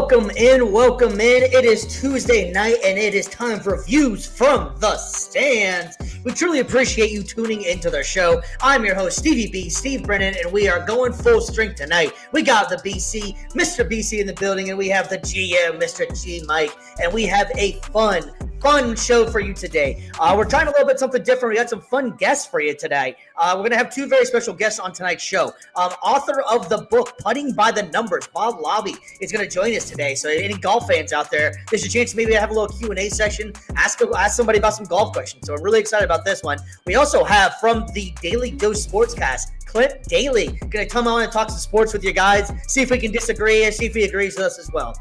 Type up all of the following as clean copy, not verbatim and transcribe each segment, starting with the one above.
Welcome in. It is Tuesday night, and it is time for Views from the Stands. We truly appreciate you tuning into the show. I'm your host, Stevie B, Steve Brennan, and we are going full strength tonight. We got the BC, Mr. BC in the building, and we have the GM, Mr. G Mike, and we have a fun show for you today. We're trying a little bit something different. We got some fun guests for you today. We're going to have two very special guests on tonight's show. Author of the book, Putting by the Numbers, Bob Labbe, is going to join us today. So any golf fans out there, there's a chance to maybe have a little Q&A session, ask somebody about some golf questions. So I'm really excited about this one. We also have from the Daly Dose Sportscast, Clint Daly, going to come on and talk some sports with you guys, see if we can disagree and see if he agrees with us as well.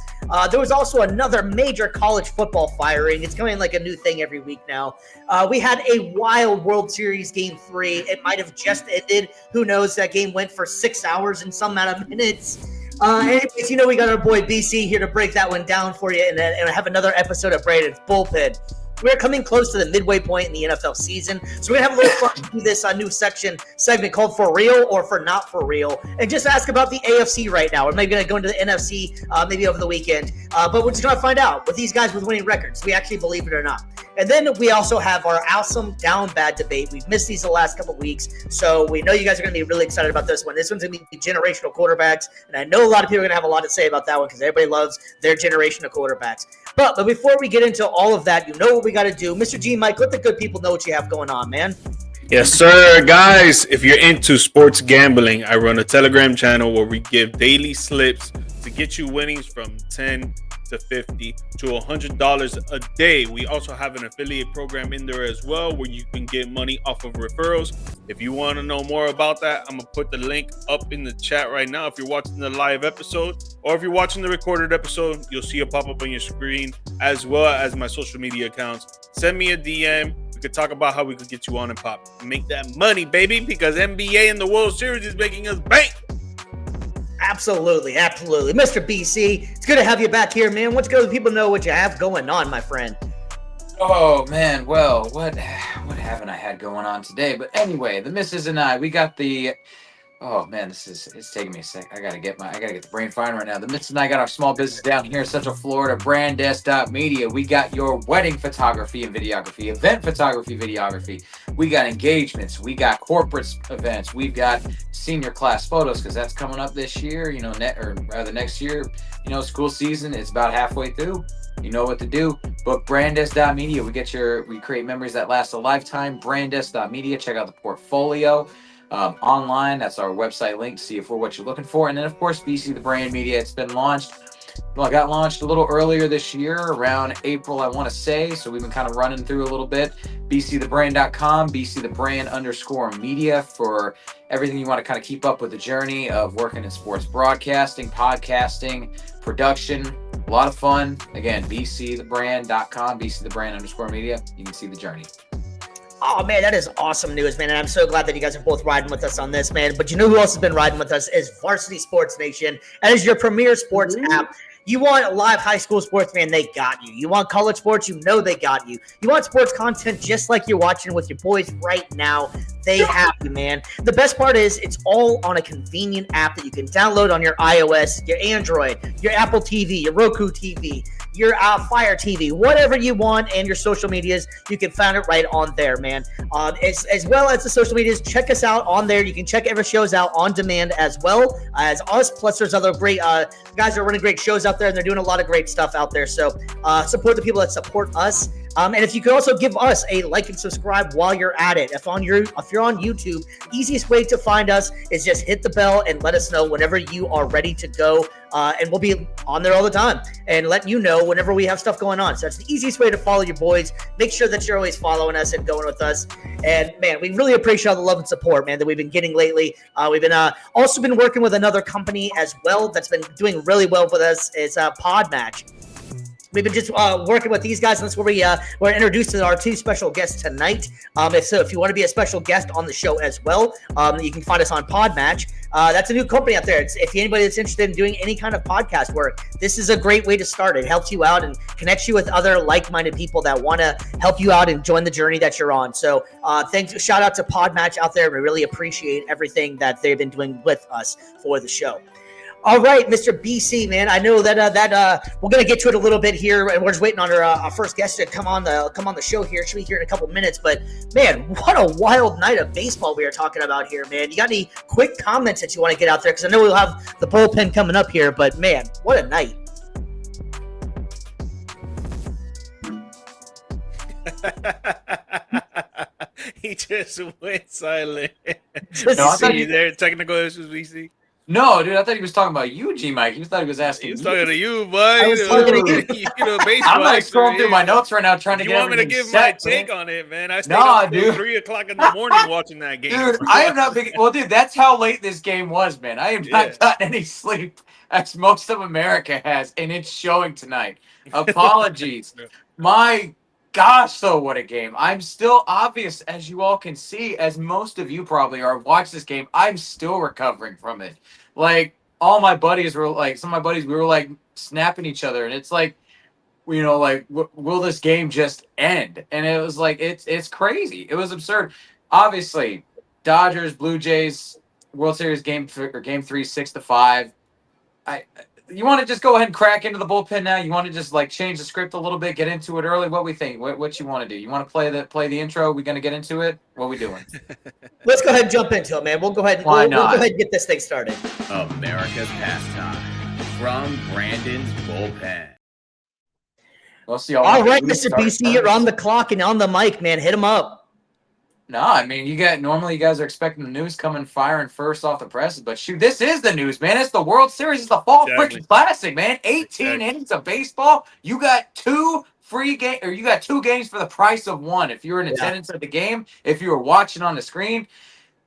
There was also another major college football firing. It's coming like a new thing every week now. We had a wild World Series Game 3. It might have just ended. Who knows? That game went for 6 hours and some amount of minutes. Anyways, we got our boy BC here to break that one down for you and have another episode of Brandon's Bullpen. We're coming close to the midway point in the NFL season, so we're going to have a little fun do this new segment called For Real or For Not For Real, and just ask about the AFC right now. We're maybe going to go into the NFC maybe over the weekend, but we're just going to find out with these guys with winning records, we actually believe it or not. And then we also have our awesome down bad debate. We've missed these the last couple of weeks, so we know you guys are going to be really excited about this one. This one's going to be generational quarterbacks, and I know a lot of people are going to have a lot to say about that one because everybody loves their generation of quarterbacks. But before we get into all of that, you know what we got to do. Mr. G Mike, let the good people know what you have going on, man. Yes, sir. Guys, if you're into sports gambling, I run a Telegram channel where we give daily slips to get you winnings from $10 to $50 to $100 a day. We also have an affiliate program in there as well where you can get money off of referrals. If you want to know more about that, I'm going to put the link up in the chat right now. If you're watching the live episode or if you're watching the recorded episode, you'll see it pop up on your screen as well as my social media accounts. Send me a DM. We could talk about how we could get you on and pop. Make that money, baby, because NBA and the World Series is making us bank. Absolutely. Mr. BC, it's good to have you back here, man. What's good? People know what you have going on, my friend. Oh, man. Well, what haven't I had going on today? But anyway, the missus and I, we got the... Oh, man, it's taking me a sec. I gotta get the brain firing right now. The missus and I got our small business down here in Central Florida, Branddesk.media. We got your wedding photography and videography, event photography, videography. We got engagements. We got corporate events. We've got senior class photos because that's coming up this year, next year. School season is about halfway through. You know what to do. Book Branddesk.media. We create memories that last a lifetime. Branddesk.media. Check out the portfolio. Online, that's our website link to see if we're what you're looking for. And then, of course, BC the Brand Media. It's been launched. Well, I got launched a little earlier this year, around April, I want to say. So we've been kind of running through a little bit. BCTheBrand.com, BCTheBrand_media for everything you want to kind of keep up with the journey of working in sports broadcasting, podcasting, production. A lot of fun. Again, BCTheBrand.com, BCTheBrand_media. You can see the journey. Oh, man, that is awesome news, man. And I'm so glad that you guys are both riding with us on this, man. But you know who else has been riding with us is Varsity Sports Nation. That is your premier sports app. You want live high school sports, man, they got you. You want college sports, you know they got you. You want sports content just like you're watching with your boys right now, they have you, man. The best part is it's all on a convenient app that you can download on your iOS, your Android, your Apple TV, your Roku TV, your Fire TV, whatever you want, and your social medias, you can find it right on there, man. As well as the social medias, check us out on there. You can check every show's out on demand as well as us. Plus, there's other great guys that are running great shows out there, and they're doing a lot of great stuff out there. So support the people that support us. And if you could also give us a like and subscribe while you're at it. If you're on YouTube, easiest way to find us is just hit the bell and let us know whenever you are ready to go. And we'll be on there all the time and let you know whenever we have stuff going on. So that's the easiest way to follow your boys. Make sure that you're always following us and going with us. And, man, we really appreciate all the love and support, man, that we've been getting lately. We've been also been working with another company as well that's been doing really well with us. It's Podmatch. We've been just working with these guys, and that's where we're introduced to our two special guests tonight. If you want to be a special guest on the show as well, you can find us on Podmatch. That's a new company out there. If anybody that's interested in doing any kind of podcast work, this is a great way to start. It helps you out and connects you with other like-minded people that want to help you out and join the journey that you're on. So shout out to Podmatch out there. We really appreciate everything that they've been doing with us for the show. All right, Mr. BC, man. I know that we're gonna get to it a little bit here, and we're just waiting on our first guest to come on the show here. Should be here in a couple minutes, but man, what a wild night of baseball we are talking about here, man. You got any quick comments that you want to get out there? Because I know we'll have the bullpen coming up here, but man, what a night! He just went silent. No, I see there technical issues, BC. No, dude, I thought he was talking about you, G-Mike. You thought he was asking He was me. talking to you, boy. I was talking to you. Baseball. I'm like scrolling through my notes right now trying to You get want me to everything give set, my take man. on it, man? I stayed up till 3 o'clock in the morning watching that game. Dude, I am not big. Well, dude, that's how late this game was, man. I have not gotten any sleep, as most of America has, and it's showing tonight. Apologies. My gosh, though, what a game. I'm still obvious, as you all can see, as most of you probably are, watch this game. I'm still recovering from it. Like, all my buddies were like, some of my buddies, we were like snapping each other, and it's like, you know, like, will this game just end? And it was like, it's crazy. It was absurd. Obviously, Dodgers, Blue Jays, World Series game 3, 6-5. You want to just go ahead and crack into the bullpen now? You want to just like change the script a little bit, get into it early? What we think? What you want to do? You want to play the intro? We gonna get into it? What we doing? Let's go ahead and jump into it, man. We'll go ahead and Why we'll not? go ahead and get this thing started. America's pastime from Brandon's bullpen. We'll see. All All right, Mr. BC, you're on the clock and on the mic, man. Hit him up. No, I mean, normally you guys are expecting the news coming firing first off the presses, but shoot, this is the news, man. It's the World Series. It's the Fall Freaking Classic, man. 18 innings of baseball. You got two games for the price of one. If you're in attendance at the game, if you were watching on the screen.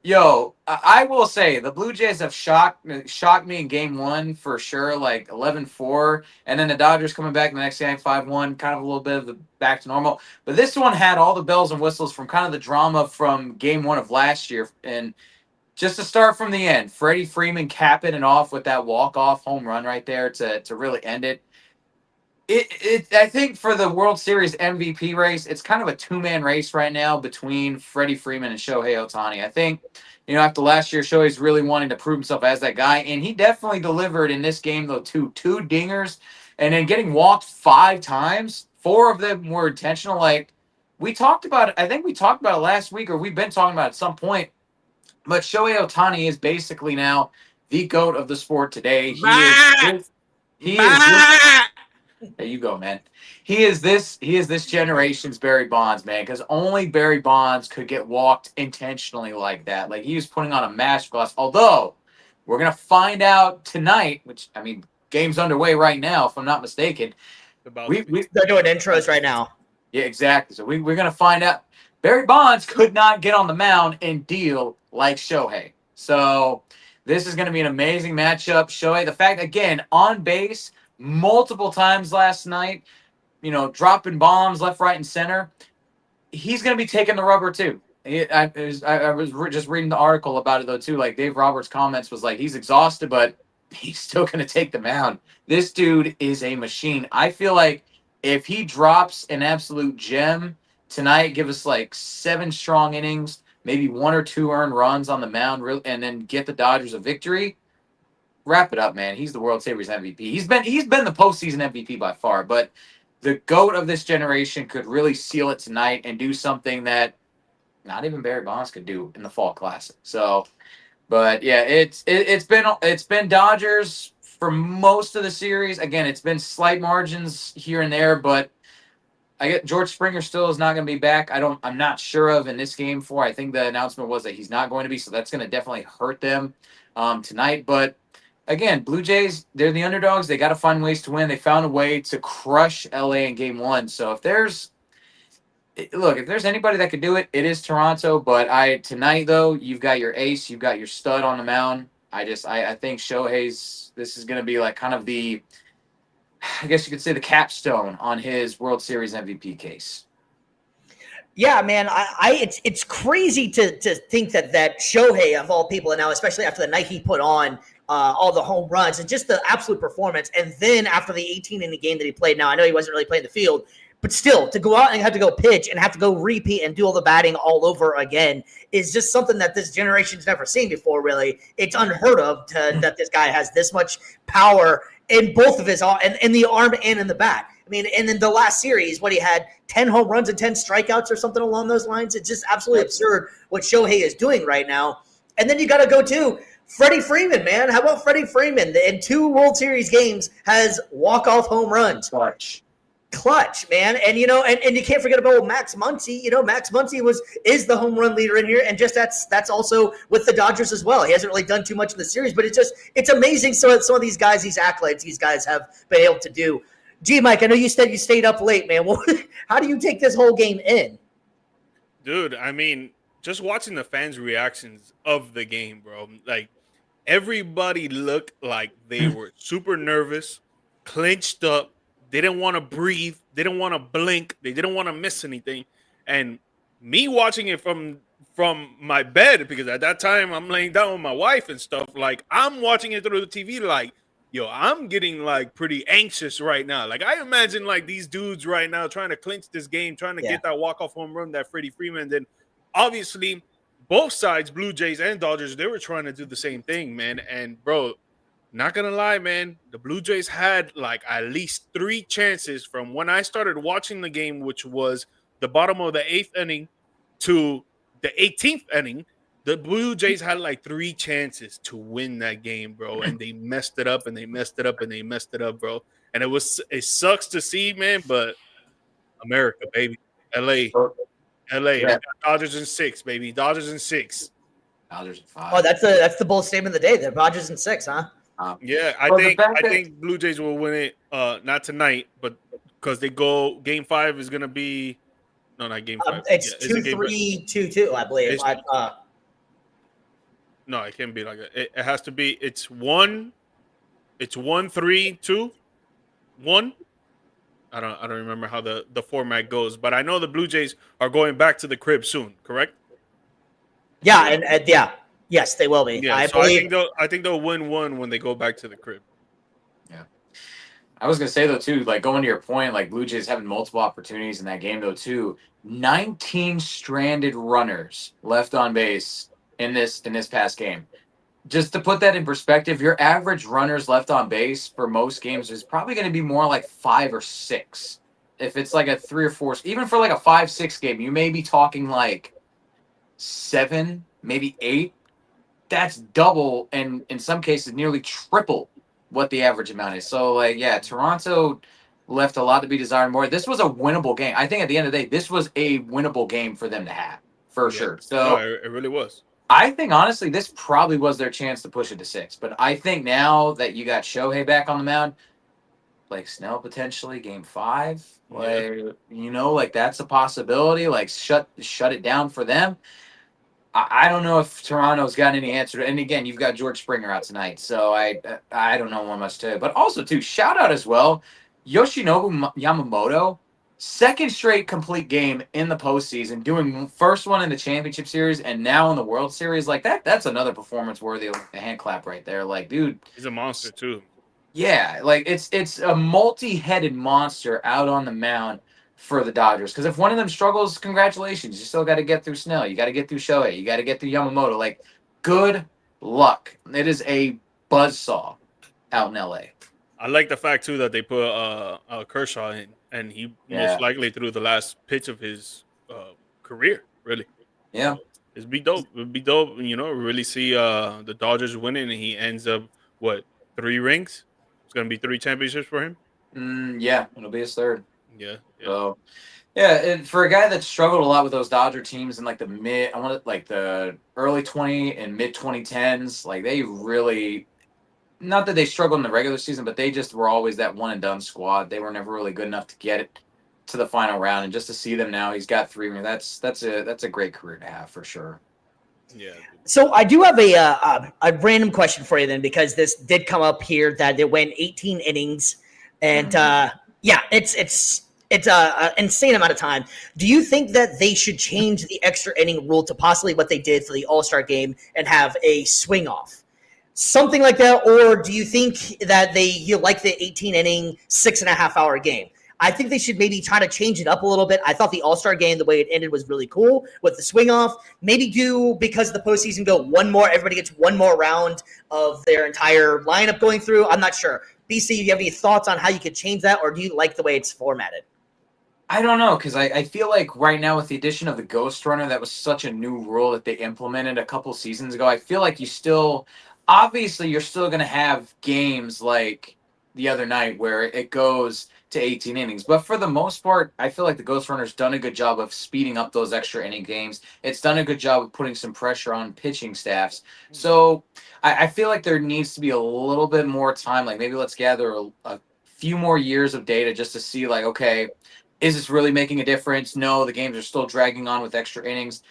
Yo, I will say the Blue Jays have shocked me in game 1 for sure, like 11-4, and then the Dodgers coming back in the next game 5-1, kind of a little bit of the back to normal. But this one had all the bells and whistles from kind of the drama from game 1 of last year. And just to start from the end, Freddie Freeman capping it off with that walk-off home run right there to really end it. I think for the World Series MVP race, it's kind of a two-man race right now between Freddie Freeman and Shohei Ohtani. I think, after last year, Shohei's really wanting to prove himself as that guy, and he definitely delivered in this game, though, two dingers, and then getting walked 5 times. 4 of them were intentional. Like, we talked about it. I think we talked about it last week, or we've been talking about it at some point, but Shohei Ohtani is basically now the GOAT of the sport today. He is there you go, man. He is this generation's Barry Bonds, man, because only Barry Bonds could get walked intentionally like that. Like, he was putting on a masterclass. Although, we're going to find out tonight, which, I mean, game's underway right now, if I'm not mistaken. They're doing intros right now. Yeah, exactly. So we're going to find out. Barry Bonds could not get on the mound and deal like Shohei. So this is going to be an amazing matchup. Shohei, the fact, again, on base multiple times last night, dropping bombs left, right, and center. He's going to be taking the rubber too. I was just reading the article about it though too. Like, Dave Roberts' comments was like, he's exhausted, but he's still going to take the mound. This dude is a machine. I feel like if he drops an absolute gem tonight, give us like 7 strong innings, maybe 1 or 2 earned runs on the mound, and then get the Dodgers a victory. Wrap it up, man. He's the World Series MVP. He's been the postseason MVP by far, but the GOAT of this generation could really seal it tonight and do something that not even Barry Bonds could do in the Fall Classic. So, but yeah, it's been Dodgers for most of the series. Again, it's been slight margins here and there, but I get George Springer still is not going to be back. I'm not sure of in this game 4. I think the announcement was that he's not going to be, so that's going to definitely hurt them tonight. But again, Blue Jays, they're the underdogs. They got to find ways to win. They found a way to crush LA in game 1. So if there's anybody that could do it, it is Toronto. But tonight though, you've got your ace, you've got your stud on the mound. I think Shohei's, this is going to be like kind of the, I guess you could say, the capstone on his World Series MVP case. Yeah, man, it's crazy to think that Shohei, of all people, and now especially after the night he put on, all the home runs and just the absolute performance, and then after the 18-inning game that he played, now I know he wasn't really playing the field, but But still, to go out and have to go pitch and have to go repeat and do all the batting all over again is just something that this generation's never seen before, really. It's unheard of that this guy has this much power in both of his in the arm and in the bat. I mean, and in the last series, what he had 10 home runs and 10 strikeouts or something along those lines. It's just absolutely absurd what Shohei is doing right now. And then you got to go to Freddie Freeman, man. How about Freddie Freeman? In 2 World Series games has walk-off home runs. Clutch, man. And, and you can't forget about Max Muncy. Max Muncy is the home run leader in here. And just that's also with the Dodgers as well. He hasn't really done too much in the series, but it's amazing some of these guys, these accolades these guys have been able to do. Gee, Mike, I know you said you stayed up late, man. How do you take this whole game in? Dude, I mean, just watching the fans' reactions of the game, bro. Like, everybody looked like they were super nervous, clenched up. They didn't want to breathe. They didn't want to blink. They didn't want to miss anything. And me watching it from my bed, because at that time I'm laying down with my wife and stuff, like, I'm watching it through the TV like, yo, I'm getting, like, pretty anxious right now. Like, I imagine, like, these dudes right now trying to clinch this game, trying to get that walk-off home run that Freddie Freeman did. Obviously, both sides, Blue Jays and Dodgers, they were trying to do the same thing, man. And, bro, not going to lie, man, the Blue Jays had, like, at least 3 chances from when I started watching the game, which was the bottom of the 8th inning to the 18th inning. The Blue Jays had, like, 3 chances to win that game, bro. And they messed it up, and they messed it up, and they messed it up, bro. And it sucks to see, man, but America, baby. LA. Yeah. Dodgers in 6, baby. Dodgers in 6. Dodgers in 5. Oh, that's the bold statement of the day. The Dodgers in 6, huh? Yeah, I think Blue Jays will win it. Not tonight, but because they go Game 5 is gonna be not Game 5. It's 2-3-2-2, I believe. No, it can't be like that. It has to be. It's 1-3-2-1. I don't remember how the format goes, but I know the Blue Jays are going back to the crib soon. Correct? Yeah, and yes, they will be. Yeah, I think they'll win 1 when they go back to the crib. Yeah, I was gonna say though too, like going to your point, like Blue Jays having multiple opportunities in that game though too. 19 stranded runners left on base in this past game. Just to put that in perspective, your average runners left on base for most games is probably going to be more like 5 or 6. If it's like a 3 or 4, even for like a 5-6 game, you may be talking like 7, maybe 8. That's double, and in some cases, nearly triple what the average amount is. So, like, yeah, Toronto left a lot to be desired more. This was a winnable game. I think at the end of the day, this was a winnable game for them to have, for sure. So it really was. I think, honestly, this probably was their chance to push it to 6. But I think now that you got Shohei back on the mound, like Snell potentially Game 5, like that's a possibility. Like shut it down for them. I don't know if Toronto's got any answer. And again, you've got George Springer out tonight, so I don't know what much to. But also, too, shout out as well, Yoshinobu Yamamoto. 2nd straight complete game in the postseason, doing first one in the championship series and now in the World Series. Like that's another performance worthy of a hand clap right there. Like, dude, he's a monster too. Yeah, like it's a multi-headed monster out on the mound for the Dodgers. Because if one of them struggles, congratulations. You still got to get through Snell. You got to get through Shohei. You got to get through Yamamoto. Like, good luck. It is a buzzsaw out in LA. I like the fact too that they put Kershaw in, and he most likely threw the last pitch of his career. Really, yeah, it'd be dope. It'd be dope. Really see the Dodgers winning, and he ends up 3 rings. It's gonna be 3 championships for him. Yeah, it'll be his 3rd. Yeah. So, and for a guy that struggled a lot with those Dodger teams in like the early 20 and mid 2010s, like they really. Not that they struggled in the regular season, but they just were always that one and done squad. They were never really good enough to get it to the final round. And just to see them now, he's got 3. I mean, that's a great career to have for sure. Yeah. So I do have a random question for you then, because this did come up here that it went 18 innings, and it's an insane amount of time. Do you think that they should change the extra inning rule to possibly what they did for the All-Star game and have a swing off? Something like that, or do you think that you like the 18-inning, 6.5-hour game? I think they should maybe try to change it up a little bit. I thought the All-Star game, the way it ended, was really cool with the swing off. Maybe do, because the postseason, go one more. Everybody gets one more round of their entire lineup going through. I'm not sure. BC, do you have any thoughts on how you could change that, or do you like the way it's formatted? I don't know, because I feel like right now with the addition of the Ghost Runner, that was such a new rule that they implemented a couple seasons ago. I feel like obviously you're still going to have games like the other night where it goes to 18 innings. But for the most part, I feel like the Ghost Runner's done a good job of speeding up those extra inning games. It's done a good job of putting some pressure on pitching staffs. So I feel like there needs to be a little bit more time. Like maybe let's gather a few more years of data just to see, like, okay, is this really making a difference? No, the games are still dragging on with extra innings.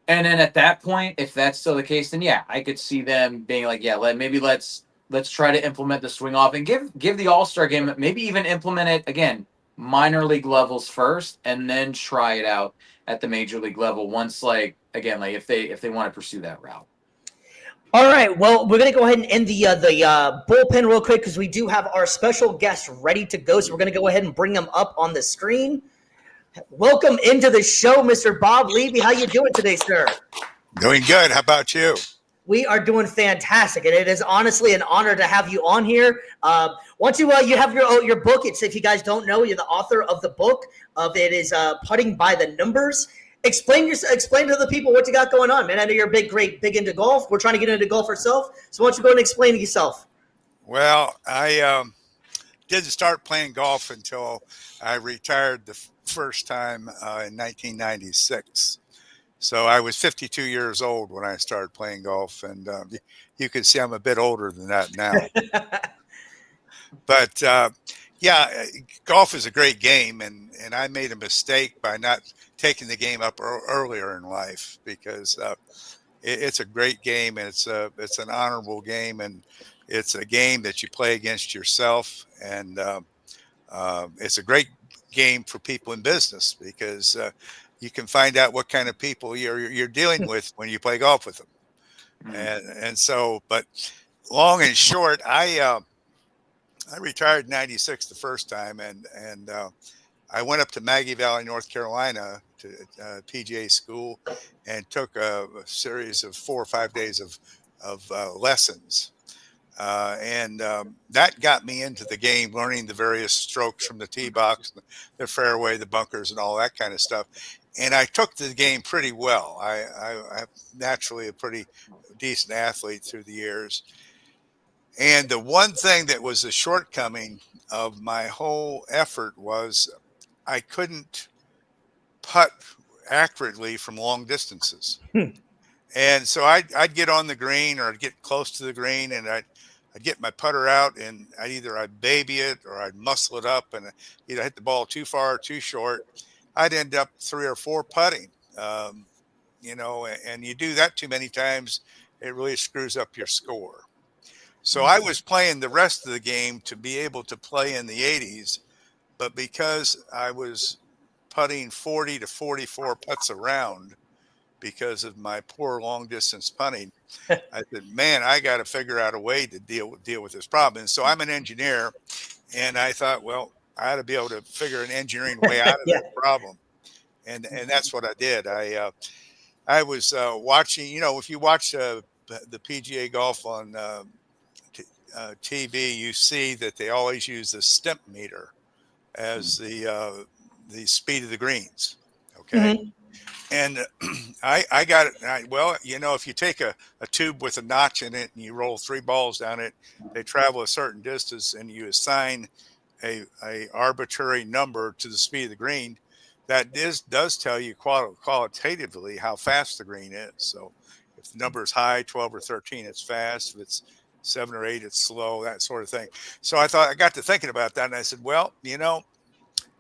And then at that point, if that's still the case, then yeah, I could see them being like, yeah, let's try to implement the swing off and give the All-Star game, maybe even implement it again, minor league levels first, and then try it out at the major league level once, like, again, like if they want to pursue that route. All right, well, we're going to go ahead and end the bullpen real quick because we do have our special guest ready to go. So we're going to go ahead and bring him up on the screen. Welcome into the show, Mr. Bob Labbe. How you doing today, sir? Doing good. How about you? We are doing fantastic, and it is honestly an honor to have you on here. Once you have your book, it's, if you guys don't know, you're the author of the book. It is Putting by the Numbers. Explain to the people what you got going on, man. I know you're big into golf. We're trying to get into golf ourselves, so why don't you go and explain to yourself? Well, I didn't start playing golf until I retired the first time in 1996. So I was 52 years old when I started playing golf, and you can see I'm a bit older than that now. But yeah, golf is a great game, and I made a mistake by not taking the game up earlier in life, because it's a great game, and it's an honorable game, and it's a game that you play against yourself, and it's a great game for people in business, because you can find out what kind of people you're dealing with when you play golf with them. And so, but long and short, I retired in 96 the first time, and I went up to Maggie Valley, North Carolina, to PGA school, and took a series of 4 or 5 days of lessons. And that got me into the game, learning the various strokes from the tee box, the fairway, the bunkers, and all that kind of stuff. And I took the game pretty well. I'm naturally a pretty decent athlete through the years. And the one thing that was a shortcoming of my whole effort was I couldn't putt accurately from long distances. And so I'd get on the green, or I'd get close to the green, and I'd get my putter out, and I'd baby it, or I'd muscle it up, and either hit the ball too far or too short. I'd end up 3 or 4 putting, and you do that too many times, it really screws up your score. So I was playing the rest of the game to be able to play in the 80s, but because I was putting 40 to 44 putts around because of my poor long distance putting, I said, man, I got to figure out a way to deal with this problem. And so I'm an engineer, and I thought, well, I ought to be able to figure an engineering way out of that problem. And that's what I did. I was watching, if you watch the PGA golf on TV, you see that they always use the stimp meter as the speed of the greens. Okay. Mm-hmm. And I got it. If you take a tube with a notch in it and you roll 3 balls down it, they travel a certain distance, and you assign a arbitrary number to the speed of the green. That does tell you qualitatively how fast the green is. So if the number is high, 12 or 13, it's fast. If it's 7 or 8, it's slow, that sort of thing. So I got to thinking about that, and I said, well,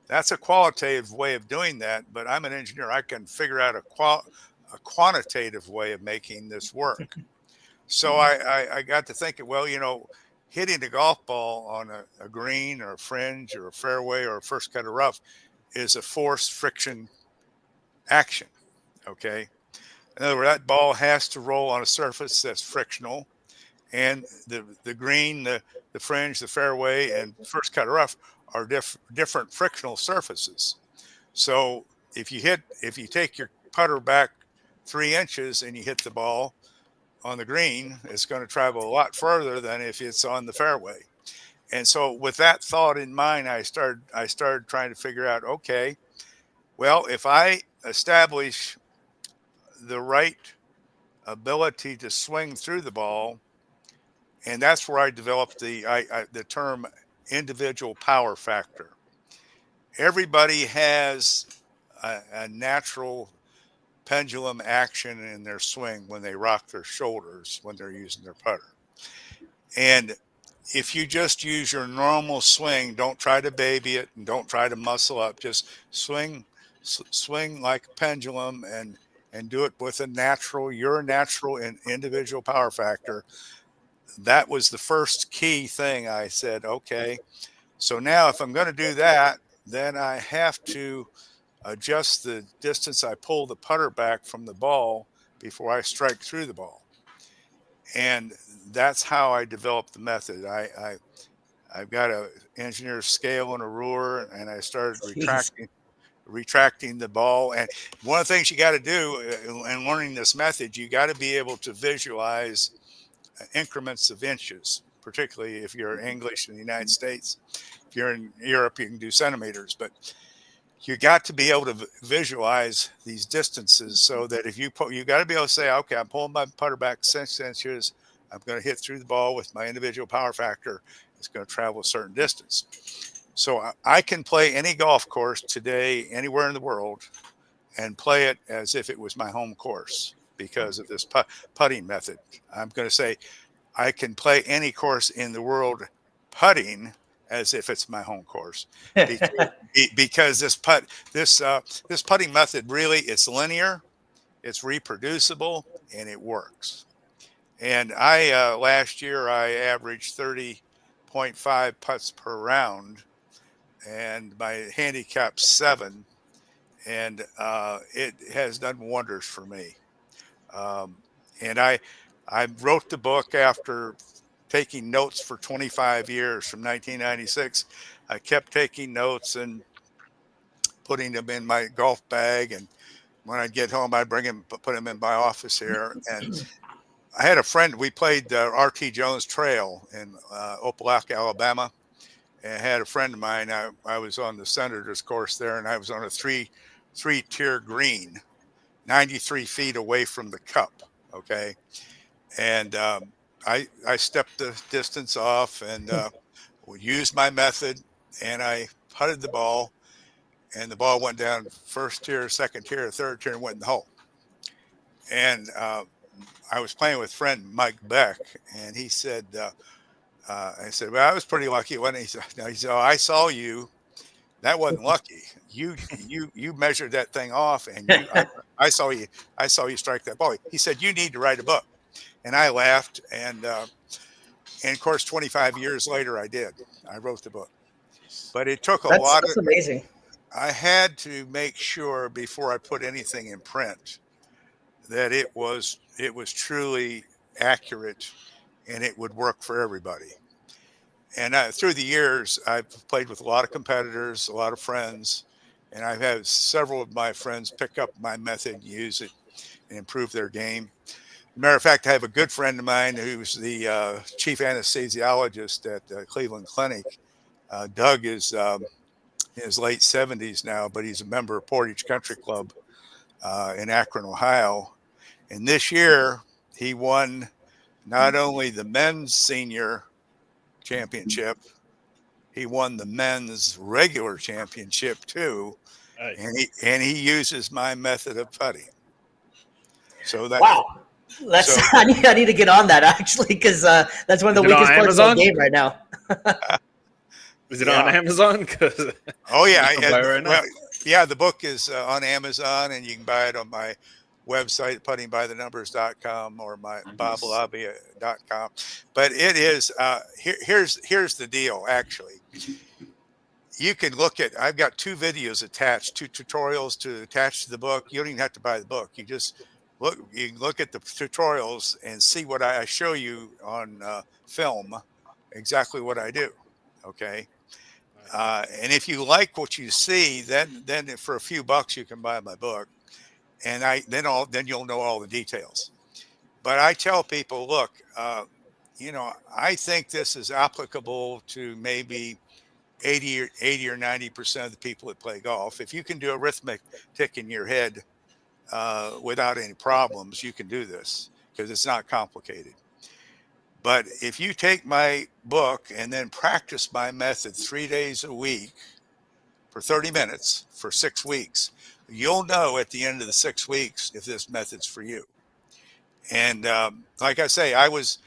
that's a qualitative way of doing that, but I'm an engineer. I can figure out a quantitative way of making this work. So I got to thinking, well, hitting a golf ball on a green or a fringe or a fairway or a first cut of rough is a force friction action. Okay. In other words, that ball has to roll on a surface that's frictional, and the green, the fringe, the fairway, and first cut of rough are different frictional surfaces. So if you take your putter back 3 inches and you hit the ball on the green, it's going to travel a lot further than if it's on the fairway. And so with that thought in mind, I started trying to figure out, okay, well, if I establish the right ability to swing through the ball, and that's where I developed the term individual power factor. Everybody has a natural pendulum action in their swing when they rock their shoulders when they're using their putter. And if you just use your normal swing, don't try to baby it and don't try to muscle up. Just swing like a pendulum and do it with your natural and individual power factor. That was the first key thing. I said, okay, so now if I'm going to do that, then I have to adjust the distance I pull the putter back from the ball before I strike through the ball. And that's how I developed the method. I've got a engineer's scale and a ruler, and I started retracting the ball. And one of the things you got to do in learning this method, you got to be able to visualize increments of inches, particularly if you're English in the United States. If you're in Europe, you can do centimeters, but you got to be able to visualize these distances so that if you got to be able to say, okay, I'm pulling my putter back 6 inches. I'm going to hit through the ball with my individual power factor. It's going to travel a certain distance. So I can play any golf course today, anywhere in the world, and play it as if it was my home course because of this putting method. I'm going to say I can play any course in the world putting as if it's my home course because this putting method really, it's linear, it's reproducible, and it works. And I last year I averaged 30.5 putts per round, and my handicap's 7, and it has done wonders for me. And I wrote the book after taking notes for 25 years from 1996. I kept taking notes and putting them in my golf bag. And when I'd get home, I'd put them in my office here. And I had a friend, we played R.T. Jones Trail in Opelika, Alabama. And I had a friend of mine, I was on the Senators course there, and I was on a three-tier green, 93 feet away from the cup. Okay. And I stepped the distance off and used my method, and I putted the ball, and the ball went down first tier, second tier, third tier, and went in the hole. And I was playing with friend Mike Beck, and he said, I said, well, I was pretty lucky. He said, oh, I saw you. That wasn't lucky. You measured that thing off, and I saw you strike that ball. He said, you need to write a book. And I laughed, and of course, 25 years later, I did. I wrote the book, but it took That's amazing. I had to make sure before I put anything in print that it was truly accurate and it would work for everybody. And through the years, I've played with a lot of competitors, a lot of friends, and I've had several of my friends pick up my method and use it and improve their game. Matter of fact, I have a good friend of mine who's the chief anesthesiologist at Cleveland Clinic. Doug is in his late 70s now, but he's a member of Portage Country Club in Akron, Ohio. And this year, he won not only the men's senior championship, he won the men's regular championship too. Nice. And he uses my method of putting. So that wow. I need to get on that actually, because that's one of the weakest parts of the game right now. Is it on Amazon? Oh yeah, the book is on Amazon, and you can buy it on my website, puttingbythenumbers.com, or my boblabbe.com. But it is here's the deal. Actually, you can look at. I've got 2 videos attached, 2 tutorials to attach to the book. You don't even have to buy the book. You just you can look at the tutorials and see what I show you on film, exactly what I do. Okay. And if you like what you see, then for a few bucks you can buy my book, and then you'll know all the details. But I tell people, look, I think this is applicable to maybe 80 or 90% of the people that play golf. If you can do arithmetic in your head without any problems, you can do this because it's not complicated. But if you take my book and then practice my method 3 days a week for 30 minutes for 6 weeks, you'll know at the end of the 6 weeks if this method's for you. And like I say, I was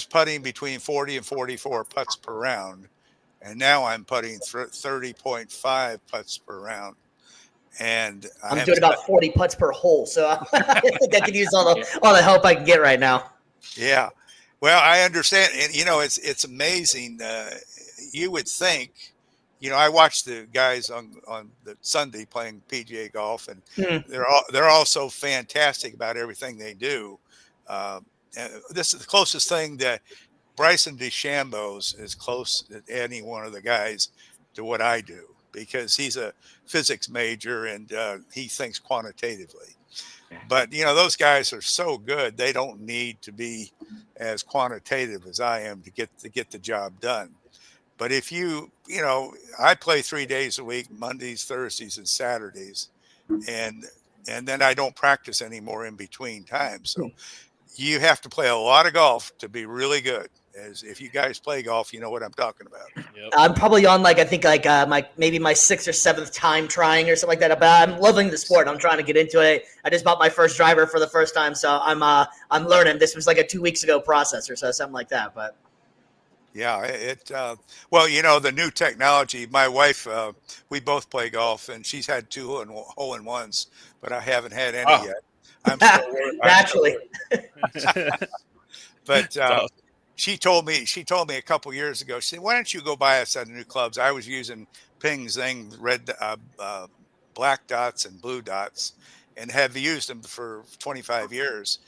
putting between 40 and 44 putts per round, and now I'm putting 30.5 putts per round. And I'm doing about 40 putts per hole, so I think I could use all the help I can get right now. Yeah. Well, I understand, and it's amazing. You would think, I watch the guys on the Sunday playing PGA golf, and they're all so fantastic about everything they do. This is the closest thing that Bryson DeChambeau's is close to any one of the guys to what I do, because he's a physics major and he thinks quantitatively. But those guys are so good; they don't need to be as quantitative as I am to get the job done. But if I play 3 days a week, Mondays, Thursdays, and Saturdays, and then I don't practice anymore in between times. So you have to play a lot of golf to be really good. As if you guys play golf, you know what I'm talking about. Yep. I'm probably on my 6th or 7th time trying or something like that. But I'm loving the sport. I'm trying to get into it. I just bought my first driver for the first time, so I'm learning. This was like a 2 weeks ago process or so, something like that. But yeah, the new technology. My wife, we both play golf, and she's had 2 hole-in-ones, but I haven't had any yet. I'm still naturally. But she told me a couple years ago, she said, "Why don't you go buy a set of new clubs?" I was using Ping Zing red, black dots and blue dots, and have used them for 25 years.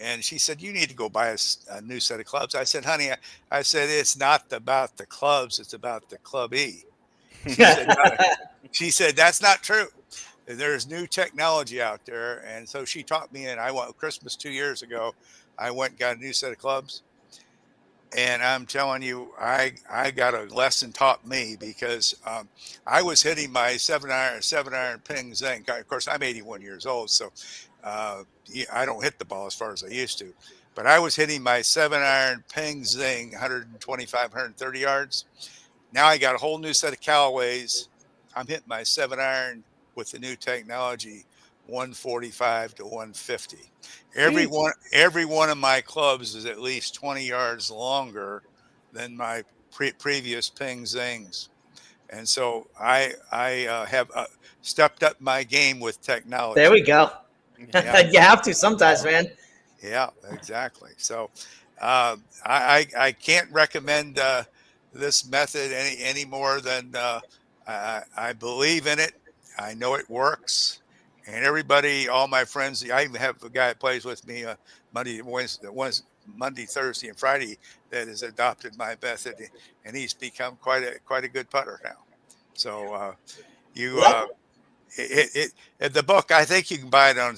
And she said, "You need to go buy a new set of clubs." I said, "Honey," I said, "it's not about the clubs; it's about the clubby." She said, "That's not true. There's new technology out there." And so she taught me, and I went Christmas 2 years ago. I went and got a new set of clubs. And I'm telling you, I got a lesson taught me, because I was hitting my seven iron Ping Zing. Of course, I'm 81 years old, so I don't hit the ball as far as I used to. But I was hitting my 7-iron Ping Zing 125, 130 yards. Now I got a whole new set of Callaways. I'm hitting my 7-iron with the new technology 145 to 150. Every one of my clubs is at least 20 yards longer than my previous Ping Zings. And so I have stepped up my game with technology. There we go. Yeah. You have to sometimes, man. Yeah, exactly. So I can't recommend this method any more than I believe in it. I know it works. And everybody, all my friends, I even have a guy that plays with me Monday, Thursday, and Friday that has adopted my method, and he's become quite a good putter now. So the book, I think you can buy it on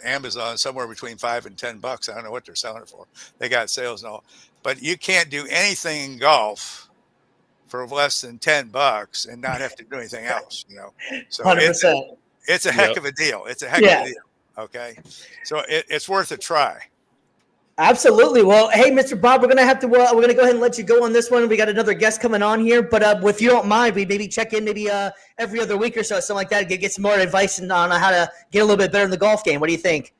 Amazon somewhere between $5 and $10. I don't know what they're selling it for. They got sales and all, but you can't do anything in golf for less than $10 and not have to do anything else. So 100%. It's a heck of a deal. It's a heck of a deal. Okay. So it's worth a try. Absolutely. Well, hey, Mr. Bob, we're going to go ahead and let you go on this one. We got another guest coming on here, but if you don't mind, we maybe check in every other week or so, something like that, get some more advice on how to get a little bit better in the golf game. What do you think?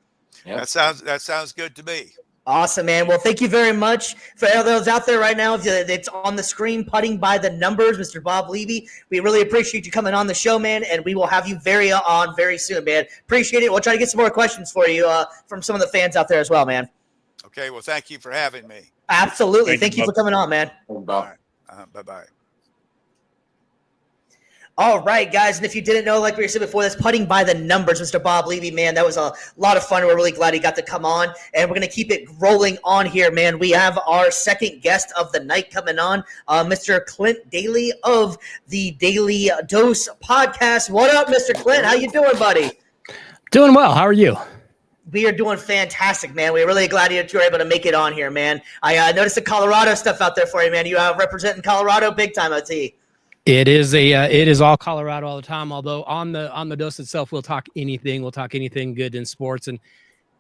Yep. That sounds good to me. Awesome, man. Well, thank you very much. For those out there right now, it's on the screen, Putting by the Numbers, Mr. Bob Labbe. We really appreciate you coming on the show, man, and we will have you on very soon, man. Appreciate it. We'll try to get some more questions for you from some of the fans out there as well, man. Okay, well, thank you for having me. Absolutely. Thank you for coming on, man. Bob. Bye-bye. All right, guys, and if you didn't know, like we said before, that's Putting by the Numbers, Mr. Bob Labbe, man. That was a lot of fun. We're really glad he got to come on, and we're going to keep it rolling on here, man. We have our second guest of the night coming on, Mr. Clint Daly of the Daly Dose podcast. What up, Mr. Clint? How you doing, buddy? Doing well. How are you? We are doing fantastic, man. We're really glad that you're able to make it on here, man. I noticed the Colorado stuff out there for you, man. You representing Colorado big time, OT. It is all Colorado all the time. Although on the dose itself, we'll talk anything. We'll talk anything good in sports, and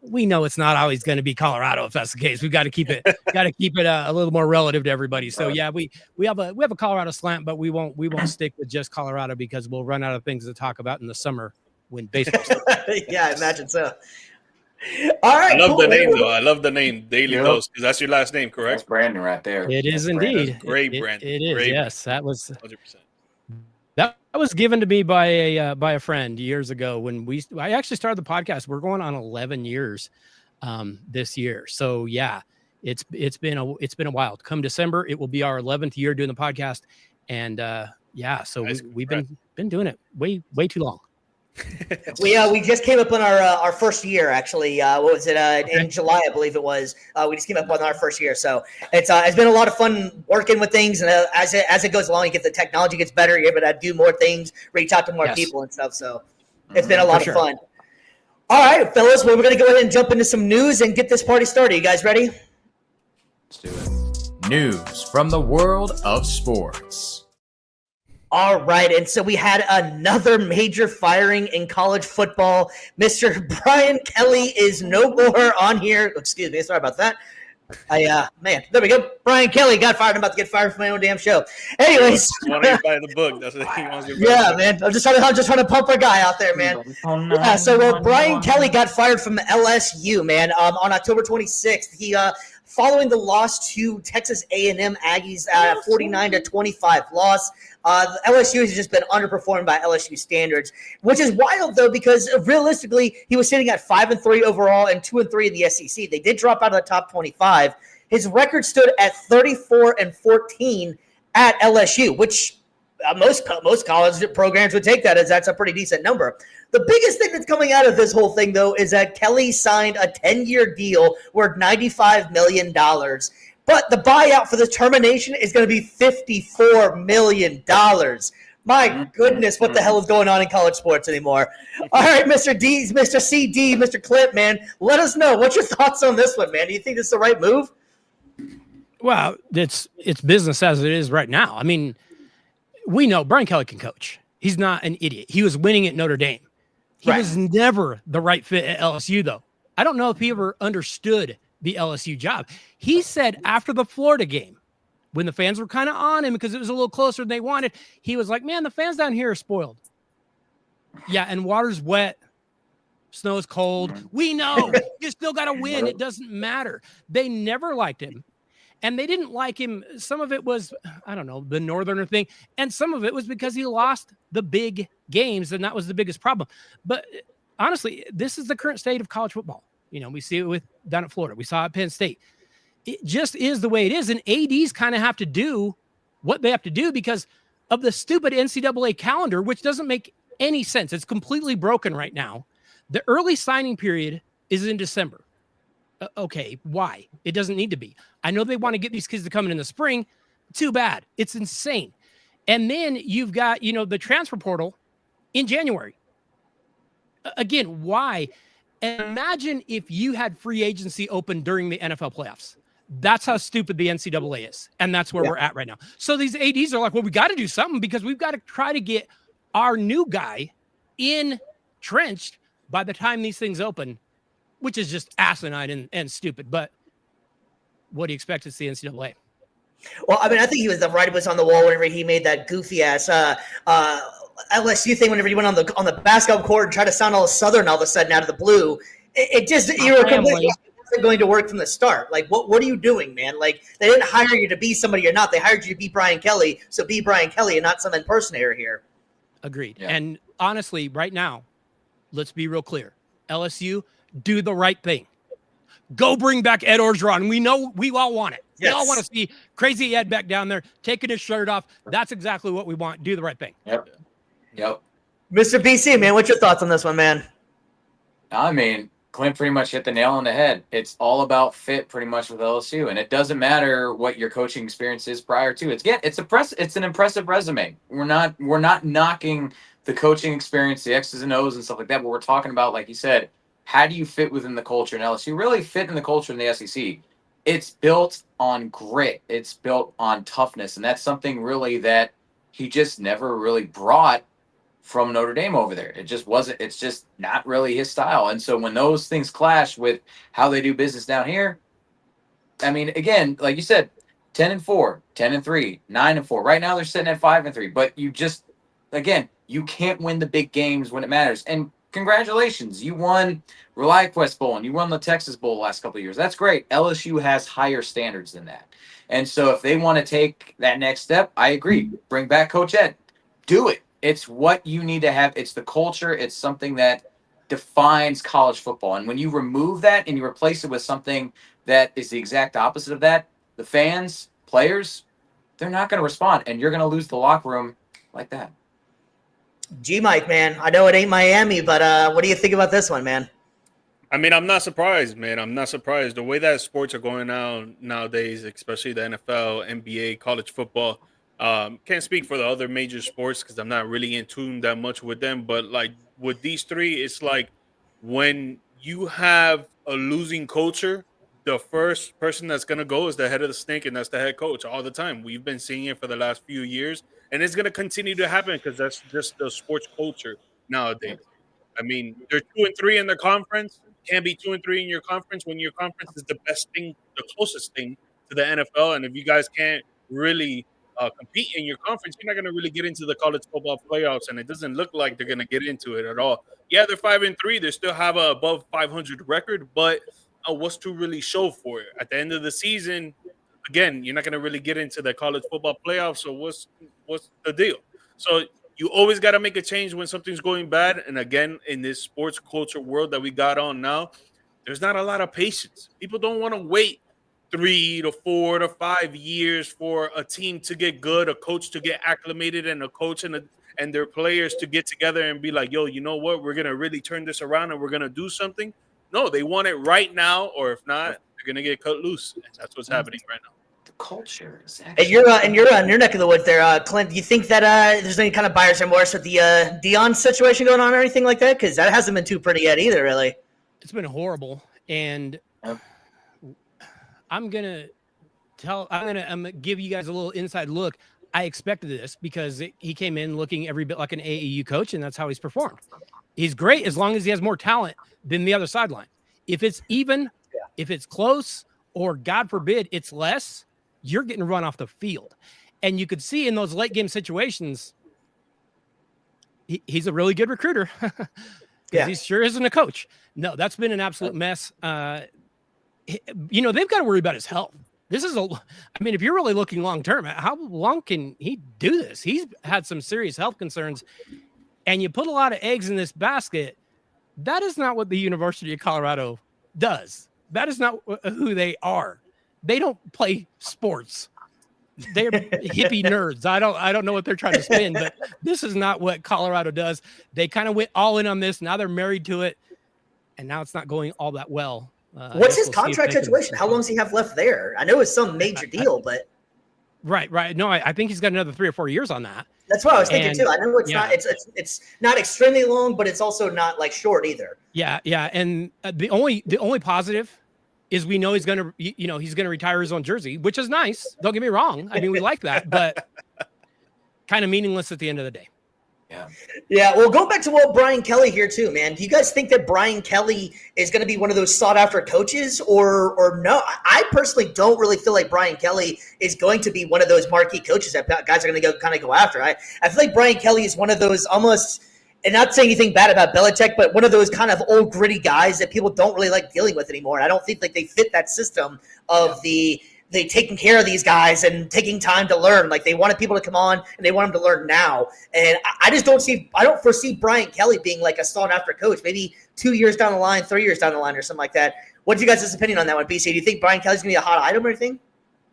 we know it's not always going to be Colorado if that's the case. We've got to keep it a little more relative to everybody. So yeah, we have a Colorado slant, but we won't stick with just Colorado because we'll run out of things to talk about in the summer when baseball starts. Yeah, I imagine so. All right, I love the name though. I love the name Daly Dose because that's your last name, correct? That's Brandon right there. It is indeed. Great, Brandon. It is. Great. Yes, that was 100%. that was given to me by a friend years ago when I actually started the podcast. We're going on 11 years this year. So yeah, it's been a while. Come December, it will be our 11th year doing the podcast, and yeah, so nice. we've been doing it way too long. We just came up on our first year, actually. What was it? In July, I believe it was. We just came up on our first year, so it's been a lot of fun working with things. And as it goes along, the technology gets better. You're able to do more things, reach out to more people and stuff. So it's been a lot of fun. All right, fellas. Well, we're gonna go ahead and jump into some news and get this party started. You guys ready? Let's do it. News from the world of sports. All right, and so we had another major firing in college football. Mr. Brian Kelly is no more on here. Excuse me, sorry about that. Man, there we go. Brian Kelly got fired. I'm about to get fired from my own damn show. Anyways, He wants to buy the book. That's what he wants to buy. Yeah, man. I'm just trying to pump our guy out there, man. Yeah, so Brian Kelly got fired from LSU, man. On October 26th, he following the loss to Texas A&M Aggies, 49-25 loss. LSU has just been underperformed by LSU standards, which is wild though because realistically he was sitting at 5-3 overall and 2-3 in the SEC. They did drop out of the top 25. His record stood at 34-14 at LSU, which most college programs would take that as that's a pretty decent number. The biggest thing that's coming out of this whole thing, though, is that Kelly signed a 10-year deal worth $95 million. But the buyout for the termination is going to be $54 million. My goodness, what the hell is going on in college sports anymore? All right, Mr. D, Mr. CD, Mr. Clint, man, let us know. What's your thoughts on this one, man? Do you think this is the right move? Well, it's business as it is right now. I mean, we know Brian Kelly can coach. He's not an idiot. He was winning at Notre Dame. He was never the right fit at LSU, though. I don't know if he ever understood the LSU job. He said after the Florida game, when the fans were kind of on him because it was a little closer than they wanted, he was like, man, the fans down here are spoiled. Yeah, and water's wet. Snow's cold. We know. You still got to win. It doesn't matter. They never liked him. And they didn't like him. Some of it was, I don't know, the Northerner thing. And some of it was because he lost the big games, and that was the biggest problem. But honestly, this is the current state of college football. You know, we see it down at Florida. We saw it at Penn State. It just is the way it is. And ADs kind of have to do what they have to do because of the stupid NCAA calendar, which doesn't make any sense. It's completely broken right now. The early signing period is in December. Okay, why? It doesn't need to be. I know they want to get these kids to come in the spring. Too bad. It's insane. And then you've got, the transfer portal in January. Again, why? And imagine if you had free agency open during the NFL playoffs. That's how stupid the NCAA is. And that's where we're at right now. So these ADs are like, well, we got to do something because we've got to try to get our new guy entrenched by the time these things open, which is just asinine and stupid. But what do you expect to see NCAA? Well, I mean, I think he was the writing was on the wall whenever he made that goofy ass LSU thing. Whenever he went on the basketball court and tried to sound all Southern all of a sudden out of the blue, you were completely going to work from the start. Like, what are you doing, man? Like, they didn't hire you to be somebody you're not. They hired you to be Brian Kelly. So be Brian Kelly and not some impersonator here. Agreed. Yeah. And honestly, right now, let's be real clear. LSU, do the right thing. Go bring back Ed Orgeron. We know we all want it. Yes. We all want to see crazy Ed back down there taking his shirt off. That's exactly what we want. Do the right thing. Yep. Yep. Mr. BC, man, what's your thoughts on this one, man? I mean, Clint pretty much hit the nail on the head. It's all about fit pretty much with LSU, and it doesn't matter what your coaching experience is prior to. It's an impressive resume. We're not knocking the coaching experience, the X's and O's and stuff like that, but we're talking about, like you said, how do you fit within the culture in LSU? Really fit in the culture in the SEC. It's built on grit. It's built on toughness, and that's something really that he just never really brought from Notre Dame over there. It just wasn't, it's just not really his style. And so when those things clash with how they do business down here, I mean, again, like you said, 10-4, 10-3, 9-4. Right now they're sitting at 5-3, but you just, again, you can't win the big games when it matters. And congratulations, you won ReliaQuest Bowl and you won the Texas Bowl the last couple of years. That's great. LSU has higher standards than that. And so if they want to take that next step, I agree. Bring back Coach Ed. Do it. It's what you need to have. It's the culture. It's something that defines college football. And when you remove that and you replace it with something that is the exact opposite of that, the fans, players, they're not going to respond. And you're going to lose the locker room like that. G-Mike, man, I know it ain't Miami, but what do you think about this one, man? I mean, I'm not surprised, man. I'm not surprised. The way that sports are going on nowadays, especially the NFL, NBA, college football, can't speak for the other major sports because I'm not really in tune that much with them. But like with these three, it's like when you have a losing culture, the first person that's going to go is the head of the snake, and that's the head coach all the time. We've been seeing it for the last few years, and it's going to continue to happen because that's just the sports culture nowadays. I mean, they're 2-3 in their conference. Can't be 2-3 in your conference when your conference is the best thing, the closest thing to the NFL. And if you guys can't really compete in your conference, you're not going to really get into the college football playoffs, and it doesn't look like they're going to get into it at all. Yeah, they're 5-3. They still have a above 500 record, but what's to really show for it? At the end of the season, again, you're not going to really get into the college football playoffs, so what's the deal? So you always got to make a change when something's going bad, and again, in this sports culture world that we got on now, there's not a lot of patience. People don't want to wait 3 to 4 to 5 years for a team to get good, a coach to get acclimated, and a coach and their players to get together and be like, yo, you know what? We're going to really turn this around and we're going to do something. No, they want it right now, or if not, they're going to get cut loose. And that's what's happening right now. The culture is And you're in your neck of the woods there, Clint. Do you think that there's any kind of buyer's remorse with the Dion situation going on or anything like that? Because that hasn't been too pretty yet either, really. It's been horrible. And I'm gonna give you guys a little inside look. I expected this because he came in looking every bit like an AAU coach, and that's how he's performed. He's great as long as he has more talent than the other sideline. If it's even, if it's close, or God forbid it's less, you're getting run off the field. And you could see in those late game situations, he's a really good recruiter. He sure isn't a coach. No, that's been an absolute mess. You know, they've got to worry about his health. This is if you're really looking long term, how long can he do this? He's had some serious health concerns, and you put a lot of eggs in this basket. That is not what the University of Colorado does. That is not who they are. They don't play sports. They're hippie nerds. I don't know what they're trying to spin, but this is not what Colorado does. They kind of went all in on this. Now they're married to it, and now it's not going all that well. What's his contract situation? How long does he have left there? I know it's some major deal, but right. No, I think he's got another 3 or 4 years on that. That's what I was thinking too. I know it's not extremely long, but it's also not like short either. Yeah. And the only positive is we know he's gonna retire his own jersey, which is nice. Don't get me wrong. I mean, we like that, but kind of meaningless at the end of the day. Yeah. Well, going back to what Brian Kelly here too, man. Do you guys think that Brian Kelly is going to be one of those sought after coaches, or no? I personally don't really feel like Brian Kelly is going to be one of those marquee coaches that guys are going to go after. I feel like Brian Kelly is one of those almost, and not saying anything bad about Belichick, but one of those kind of old gritty guys that people don't really like dealing with anymore. And I don't think like they fit that system of they taking care of these guys and taking time to learn. Like they wanted people to come on and they want them to learn now. And I don't foresee Brian Kelly being like a sought after coach, maybe 2 years down the line, 3 years down the line or something like that. What's you guys' opinion on that one, BC? Do you think Brian Kelly's going to be a hot item or anything?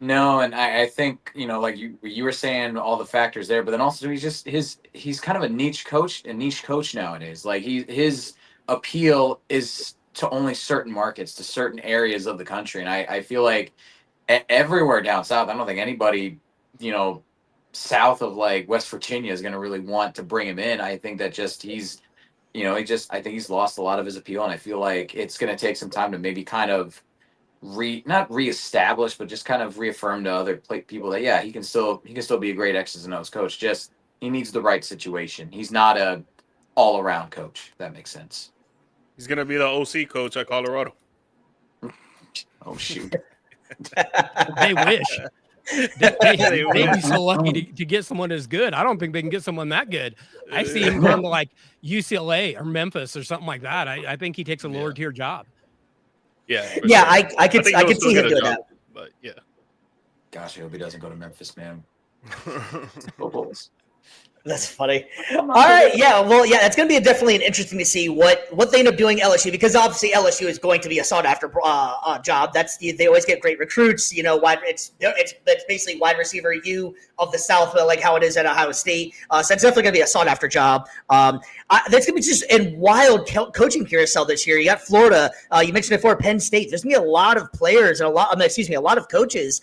No, and I think, like you were saying all the factors there, but then also he's kind of a niche coach nowadays. Like his appeal is to only certain markets, to certain areas of the country. And I feel like everywhere down south, I don't think anybody, south of like West Virginia is going to really want to bring him in. I think that I think he's lost a lot of his appeal, and I feel like it's going to take some time to maybe kind of not reestablish, but just kind of reaffirm to other people that he can still be a great X's and O's coach. Just he needs the right situation. He's not a all around coach. If that makes sense. He's gonna be the OC coach at Colorado. Oh shoot! They wish. They'd be so lucky to get someone as good. I don't think they can get someone that good. I see him going to like UCLA or Memphis or something like that. I think he takes a lower tier job. Yeah, yeah, sure. I could see him doing that. But yeah, gosh, I hope he doesn't go to Memphis, man. That's funny. All right, yeah, well, yeah, it's going to be definitely interesting to see what they end up doing LSU, because obviously LSU is going to be a sought after job. They always get great recruits. It's basically wide receiver U of the South, like how it is at Ohio State. So it's definitely going to be a sought after job. That's going to be just a wild coaching carousel this year. You got Florida. You mentioned it before, Penn State. There's going to be a lot of players and a lot of coaches.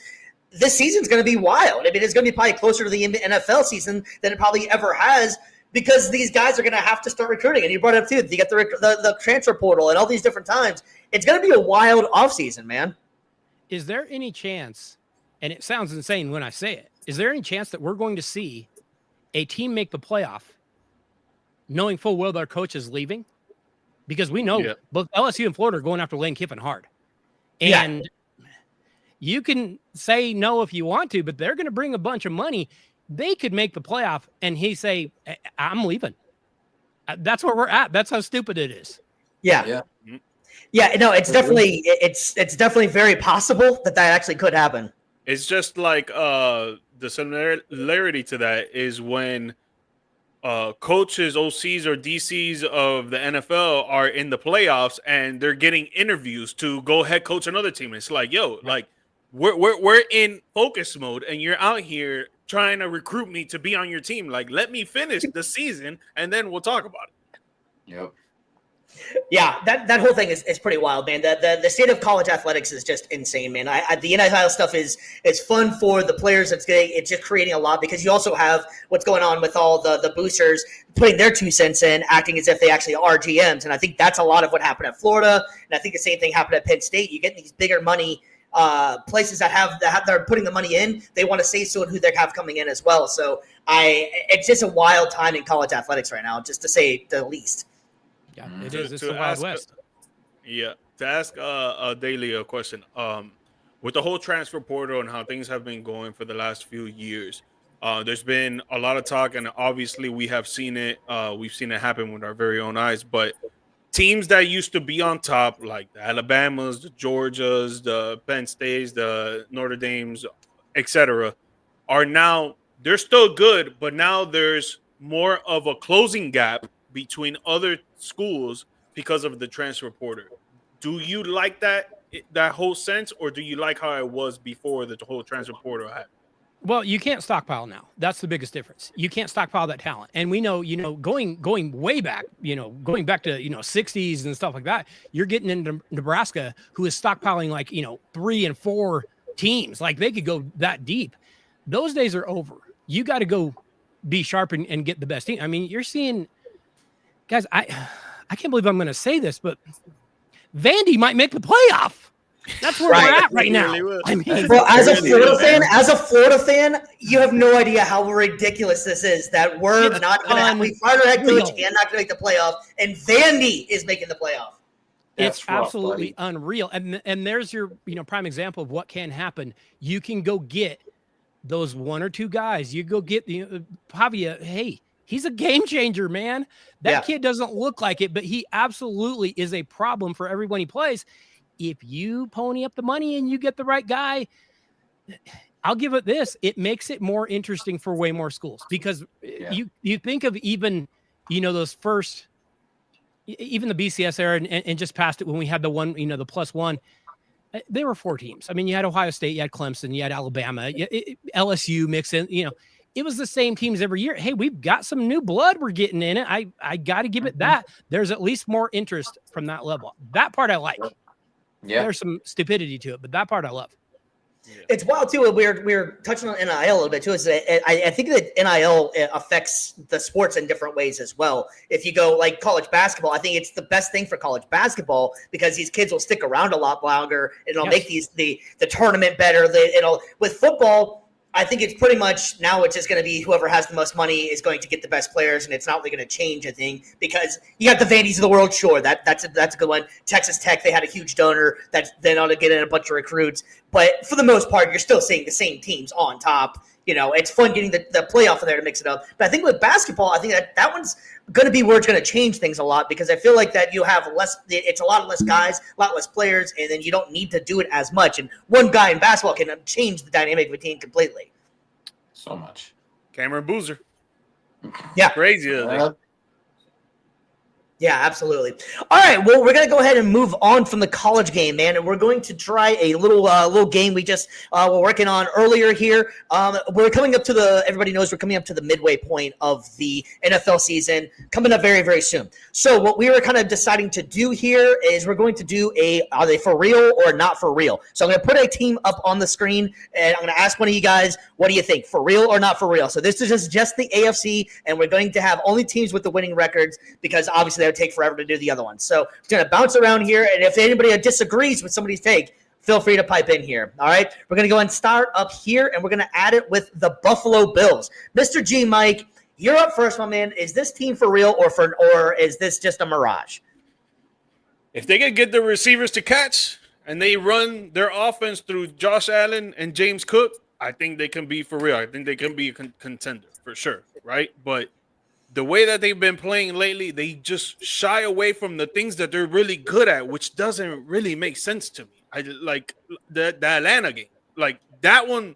This season's going to be wild. I mean, it's going to be probably closer to the NFL season than it probably ever has, because these guys are going to have to start recruiting. And you brought it up, too. You got the transfer portal and all these different times. It's going to be a wild offseason, man. Is there any chance, and it sounds insane when I say it, is there any chance that we're going to see a team make the playoff knowing full well their coach is leaving? Because we know both LSU and Florida are going after Lane Kiffin hard. And you can say no if you want to, but they're going to bring a bunch of money. They could make the playoff, and he say, "I'm leaving." That's where we're at. That's how stupid it is. Yeah. No, it's definitely definitely very possible that actually could happen. It's just like the similarity to that is when coaches, OCs, or DCs of the NFL are in the playoffs and they're getting interviews to go head coach another team. It's like, yo, like. We're in focus mode, and you're out here trying to recruit me to be on your team. Like, let me finish the season, and then we'll talk about it. Yep. Yeah, that whole thing is pretty wild, man. The state of college athletics is just insane, man. The NIL stuff is fun for the players. It's just creating a lot, because you also have what's going on with all the boosters putting their 2 cents in, acting as if they actually are GMs. And I think that's a lot of what happened at Florida, and I think the same thing happened at Penn State. You get these bigger money places that are putting the money in. They want to say so and who they have coming in as well. So it's just a wild time in college athletics right now, just to say the least. Yeah, it is. It's the Wild West. To ask Daly a question. With the whole transfer portal and how things have been going for the last few years, there's been a lot of talk, and obviously we have seen it. We've seen it happen with our very own eyes, but teams that used to be on top, like the Alabamas, the Georgias, the Penn States, the Notre Dames, etc., they're still good, but now there's more of a closing gap between other schools because of the transfer portal. Do you like that whole sense, or do you like how it was before the whole transfer portal happened? Well, you can't stockpile now. That's the biggest difference. You can't stockpile that talent. And we know, going way back, going back to, 60s and stuff like that, you're getting into Nebraska, who is stockpiling like, 3 and 4 teams. Like, they could go that deep. Those days are over. You got to go be sharp and get the best team. I mean, you're seeing, guys, I can't believe I'm going to say this, but Vandy might make the playoff. That's where we're at right now. I mean, well, as a Florida fan, you have no idea how ridiculous this is. That we're not going to have we fired our head coach and not going to make the playoff, and Vandy is making the playoff. It's absolutely unreal. And there's your prime example of what can happen. You can go get those 1 or 2 guys. You go get Pavia. Hey, he's a game changer, man. That kid doesn't look like it, but he absolutely is a problem for everyone he plays. If you pony up the money and you get the right guy, I'll give it this. It makes it more interesting for way more schools, because you think of even, those first, even the BCS era and just past it when we had the one, the +1. They were 4 teams. I mean, you had Ohio State, you had Clemson, you had Alabama, LSU mix in, it was the same teams every year. Hey, we've got some new blood we're getting in it. I got to give it that. There's at least more interest from that level. That part I like. Yeah. There's some stupidity to it, but that part I love. It's wild too. We're touching on NIL a little bit too. Is that I think that NIL affects the sports in different ways as well. If you go like college basketball, I think it's the best thing for college basketball because these kids will stick around a lot longer. It'll make the tournament better. With football, I think it's pretty much now it's just going to be whoever has the most money is going to get the best players, and it's not really going to change a thing because you got the Vandy's of the world. Sure, that's a good one. Texas Tech, they had a huge donor that then ought to get in a bunch of recruits. But for the most part, you're still seeing the same teams on top. It's fun getting the playoff in there to mix it up. But I think with basketball, I think that one's going to be where it's going to change things a lot because I feel like that you have less – it's a lot less guys, a lot less players, and then you don't need to do it as much. And one guy in basketball can change the dynamic of a team completely. So much. Cameron Boozer. Yeah. Crazy. Yeah, absolutely. All right, well, we're going to go ahead and move on from the college game, man, and we're going to try a little game we just were working on earlier here. We're coming up to everybody knows we're coming up to the midway point of the NFL season, coming up very, very soon. So what we were kind of deciding to do here is we're going to do are they for real or not for real? So I'm going to put a team up on the screen, and I'm going to ask one of you guys, what do you think, for real or not for real? So this is just the AFC, and we're going to have only teams with the winning records because obviously that would take forever to do the other one. So it's going to bounce around here, and if anybody disagrees with somebody's take, feel free to pipe in here. All right, we're going to go and start up here, and we're going to add it with the Buffalo Bills. Mr. G, Mike, you're up first, my man. Is this team for real or is this just a mirage? If they can get the receivers to catch and they run their offense through Josh Allen and James Cook, I think they can be for real. I think they can be a contender for sure, right? But the way that they've been playing lately, they just shy away from the things that they're really good at, which doesn't really make sense to me. I like the Atlanta game. Like that one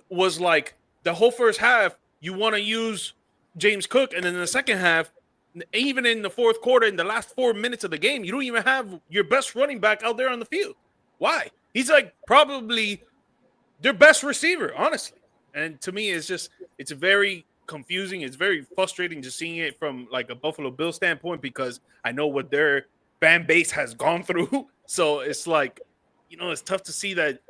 was like the whole first half, you want to use James Cook, and then in the second half, even in the fourth quarter, in the last 4 minutes of the game, you don't even have your best running back out there on the field. Why? He's like probably their best receiver, honestly. And to me, it's very confusing. It's very frustrating just seeing it from like a Buffalo Bills standpoint because I know what their fan base has gone through. So it's like, it's tough to see that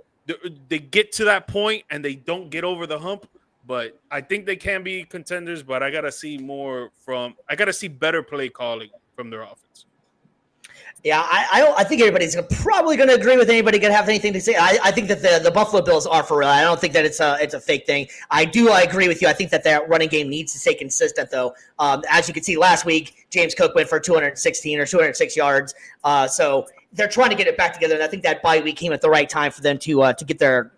they get to that point and they don't get over the hump. But I think they can be contenders, but I got to see better play calling from their offense. Yeah, I think everybody's probably going to agree with anybody going to have anything to say. I think that the Buffalo Bills are for real. I don't think that it's a fake thing. I agree with you. I think that their running game needs to stay consistent, though. As you can see last week, James Cook went for 216 or 206 yards. So they're trying to get it back together, and I think that bye week came at the right time for them to get their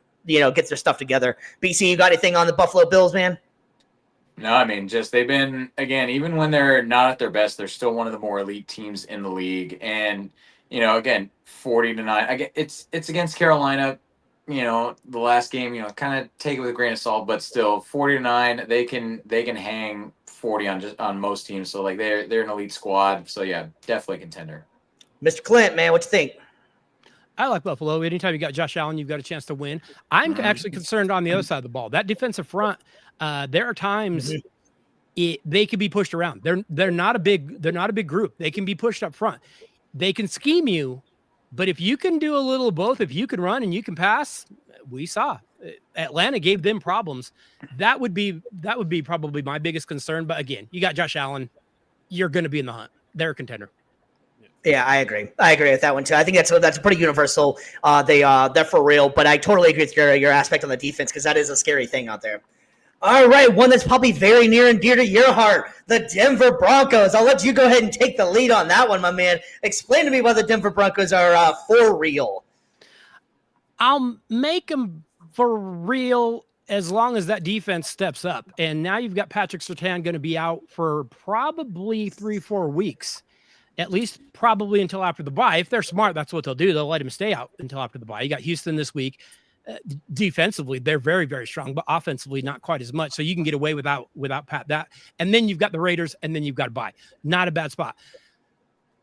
stuff together. BC, you got anything on the Buffalo Bills, man? No, I mean, just they've been, again, even when they're not at their best, they're still one of the more elite teams in the league. And, again, 40-9. Again, it's against Carolina. The last game, kind of take it with a grain of salt, but still 40-9. They can hang 40 on most teams. So like they're an elite squad. So yeah, definitely a contender. Mr. Clint, man, what you think? I like Buffalo. Anytime you got Josh Allen, you've got a chance to win. I'm actually concerned on the other side of the ball. That defensive front, there are times they could be pushed around. They're not a big group. They can be pushed up front. They can scheme you, but if you can do a little of both, if you can run and you can pass, we saw Atlanta gave them problems. That would be probably my biggest concern. But again, you got Josh Allen, you're going to be in the hunt. They're a contender. Yeah, I agree. I agree with that one too. I think that's pretty universal. They're for real, but I totally agree with your aspect on the defense because that is a scary thing out there. All right, one that's probably very near and dear to your heart, the Denver Broncos. I'll let you go ahead and take the lead on that one, my man. Explain to me why the Denver Broncos are for real. I'll make them for real as long as that defense steps up. And now you've got Patrick Surtain going to be out for probably 3-4 weeks. At least probably until after the bye. If they're smart, that's what they'll do. They'll let him stay out until after the bye. You got Houston this week. Defensively, they're very, very strong, but offensively, not quite as much. So you can get away without Pat that. And then you've got the Raiders, and then you've got a bye. Not a bad spot.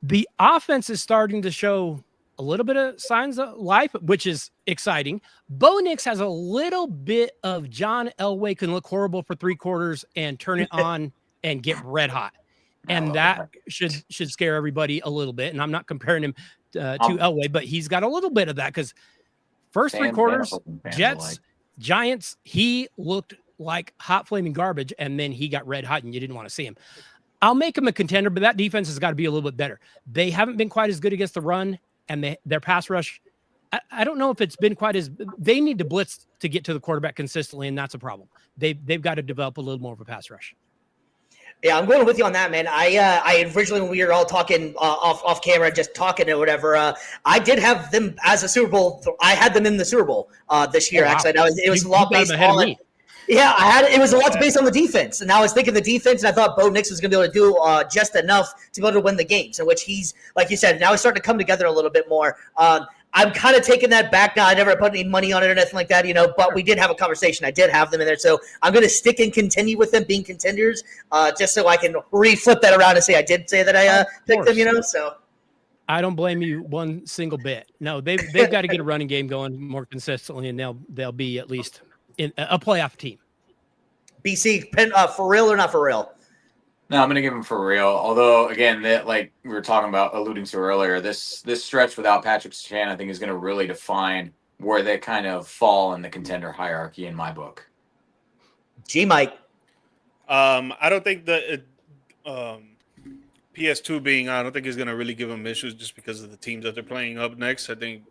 The offense is starting to show a little bit of signs of life, which is exciting. Bo Nix has a little bit of John Elway can look horrible for 3 quarters and turn it on and get red hot. And that should scare everybody a little bit. And I'm not comparing him to Elway, but he's got a little bit of that because first 3 quarters, Jets, Giants, he looked like hot flaming garbage, and then he got red hot and you didn't want to see him. I'll make him a contender, but that defense has got to be a little bit better. They haven't been quite as good against the run, and their pass rush, I don't know if it's been quite as – they need to blitz to get to the quarterback consistently, and that's a problem. They've got to develop a little more of a pass rush. Yeah, I'm going with you on that, man. I originally, when we were all talking off camera, just talking or whatever, I did have them as a Super Bowl. I had them in the Super Bowl this year. Oh, wow. Actually, it was a lot based on it. Yeah, it was a lot based on the defense, and I was thinking the defense, and I thought Bo Nix was going to be able to do just enough to be able to win the games. In which he's, like you said, now he's starting to come together a little bit more. I'm kind of taking that back now. I never put any money on it or anything like that, but we did have a conversation. I did have them in there. So I'm going to stick and continue with them being contenders just so I can re-flip that around and say I did say that I picked them, so. I don't blame you one single bit. No, they've got to get a running game going more consistently, and they'll be at least in a playoff team. BC, for real or not for real? No, I'm going to give him for real. Although, again, that like we were talking about, alluding to earlier, this stretch without Patrick Surtain, I think, is going to really define where they kind of fall in the contender hierarchy in my book. G-Mike. I don't think that PS2 being I don't think is going to really give them issues just because of the teams that they're playing up next. I think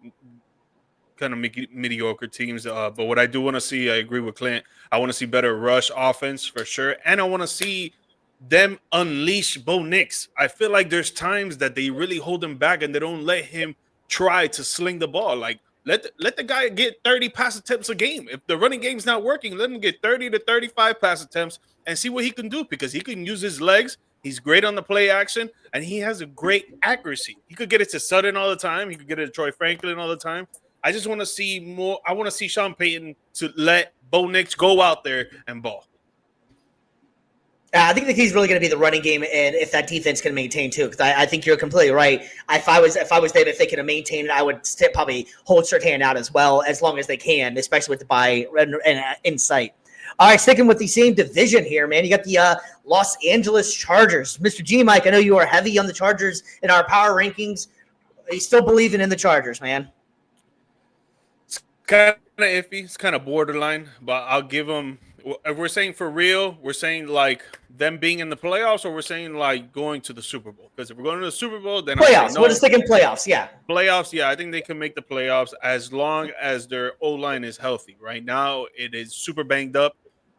kind of mediocre teams. But what I do want to see, I agree with Clint, I want to see better rush offense for sure. And I want to see them unleash Bo Nix. I feel like there's times that they really hold him back and they don't let him try to sling the ball. Like let the guy get 30 pass attempts a game. If the running game's not working, let him get 30 to 35 pass attempts and see what he can do, because he can use his legs. He's great on the play action, and he has a great accuracy. He could get it to Sutton all the time. He could get it to Troy Franklin all the time. I just want to see more. I want to see Sean Payton to let Bo Nix go out there and ball. I think the key is really going to be the running game, and if that defense can maintain too. Because I think you're completely right. If I was them, if they can maintain it, I would probably hold Surtain out as well, as long as they can, especially with the bye in sight. All right, sticking with the same division here, man. You got the Los Angeles Chargers, Mr. G. Mike. I know you are heavy on the Chargers in our power rankings. Are you still believing in the Chargers, man? It's kind of iffy. It's kind of borderline, but I'll give them. If we're saying for real, we're saying like them being in the playoffs, or we're saying like going to the Super Bowl. Because if we're going to the Super Bowl, then playoffs. We're just thinking playoffs. Yeah, playoffs. Yeah, I think they can make the playoffs as long as their O-line is healthy. Right now, it is super banged up.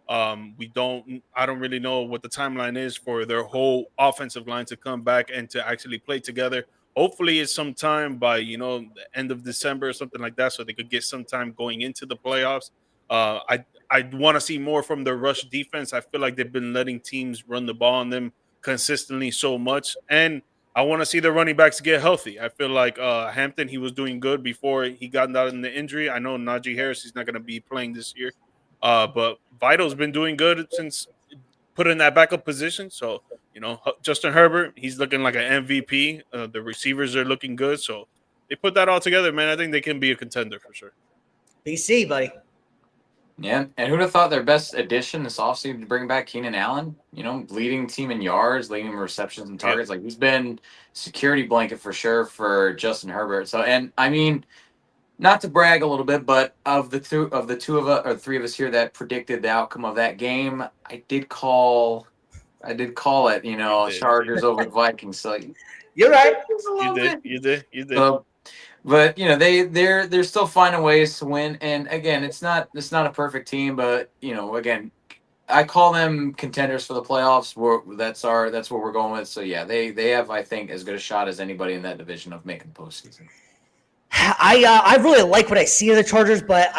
I don't really know what the timeline is for their whole offensive line to come back and to actually play together. Hopefully it's sometime by, the end of December or something like that, so they could get some time going into the playoffs. I want to see more from the rush defense. I feel like they've been letting teams run the ball on them consistently so much. And I want to see the running backs get healthy. I feel like Hampton, he was doing good before he got out in the injury. I know Najee Harris is not going to be playing this year. But Vital's been doing good since put in that backup position. So, Justin Herbert, he's looking like an MVP. The receivers are looking good. So they put that all together, man. I think they can be a contender for sure. BC, buddy. Yeah, and who'd have thought their best addition this offseason to bring back Keenan Allen? Leading team in yards, leading in receptions and targets. Like, he's been security blanket for sure for Justin Herbert. So, and I mean, not to brag a little bit, but of the three of us here that predicted the outcome of that game, I did call it. Chargers over the Vikings. So you're right. You did. But they're still finding ways to win. And again, it's not a perfect team, but again, I call them contenders for the playoffs. That's what we're going with. So yeah, they have, I think, as good a shot as anybody in that division of making the postseason. I really like what I see of the Chargers, but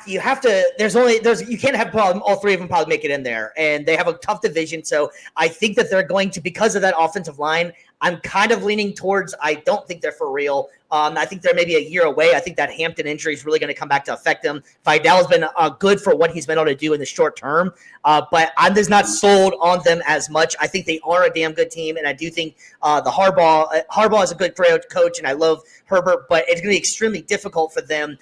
you can't have all three of them probably make it in there, and they have a tough division. So I think that they're going to, because of that offensive line, I'm kind of leaning towards I don't think they're for real. I think they're maybe a year away. I think that Hampton injury is really going to come back to affect him. Vidal's been good for what he's been able to do in the short term, but I'm just not sold on them as much. I think they are a damn good team, and I do think the Harbaugh is a good coach, and I love Herbert, but it's going to be extremely difficult for them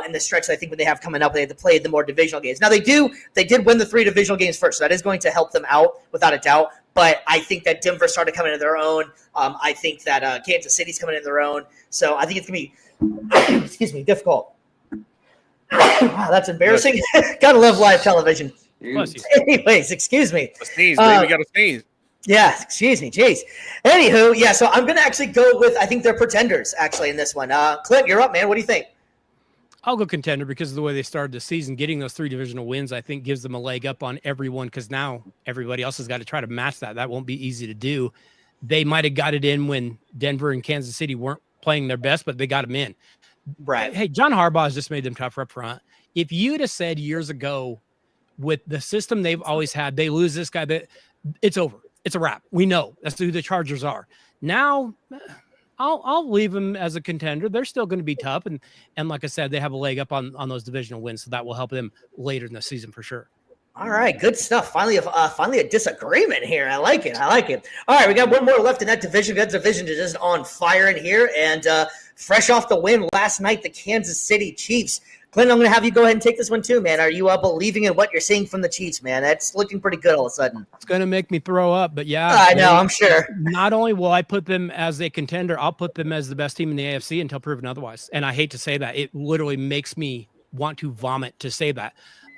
in the stretch that I think when they have coming up. They have to play the more divisional games. Now, they did win the 3 divisional games first, so that is going to help them out without a doubt. But I think that Denver started coming into their own. I think that Kansas City's coming into their own. So I think it's going to be, excuse me, difficult. Wow, that's embarrassing. Gotta love live television. Anyways, excuse me. A sneeze, baby. Got to sneeze. Yeah, excuse me. Jeez. Anywho, yeah, so I'm going to actually go with, I think they're pretenders, actually, in this one. Clint, you're up, man. What do you think? I'll go Contender because of the way they started the season. Getting those 3 divisional wins, I think, gives them a leg up on everyone because now everybody else has got to try to match that. That won't be easy to do. They might have got it in when Denver and Kansas City weren't playing their best, but they got them in. Right. Hey, John Harbaugh has just made them tougher up front. If you'd have said years ago with the system they've always had, they lose this guy, that it's over. It's a wrap. We know that's who the Chargers are. Now, I'll leave them as a contender. They're still going to be tough. And like I said, they have a leg up on those divisional wins. So that will help them later in the season for sure. All right, good stuff. Finally a disagreement here. I like it. All right, we got one more left in that division. That division is just on fire in here. And fresh off the win last night, the Kansas City Chiefs. Clint, I'm going to have you go ahead and take this one too, man. Are you believing in what you're seeing from the Chiefs, man? That's looking pretty good all of a sudden. It's going to make me throw up, but yeah. I know, I'm sure. Not only will I put them as a contender, I'll put them as the best team in the AFC until proven otherwise. And I hate to say that. It literally makes me want to vomit to say that.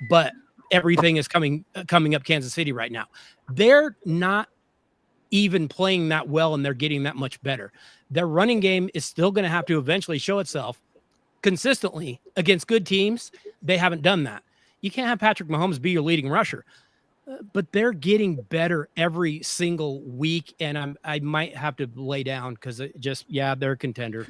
But everything is coming up Kansas City right now. They're not even playing that well, and they're getting that much better. Their running game is still going to have to eventually show itself consistently against good teams. They haven't done that. You can't have Patrick Mahomes be your leading rusher, but they're getting better every single week. And I might have to lay down because they're a contender.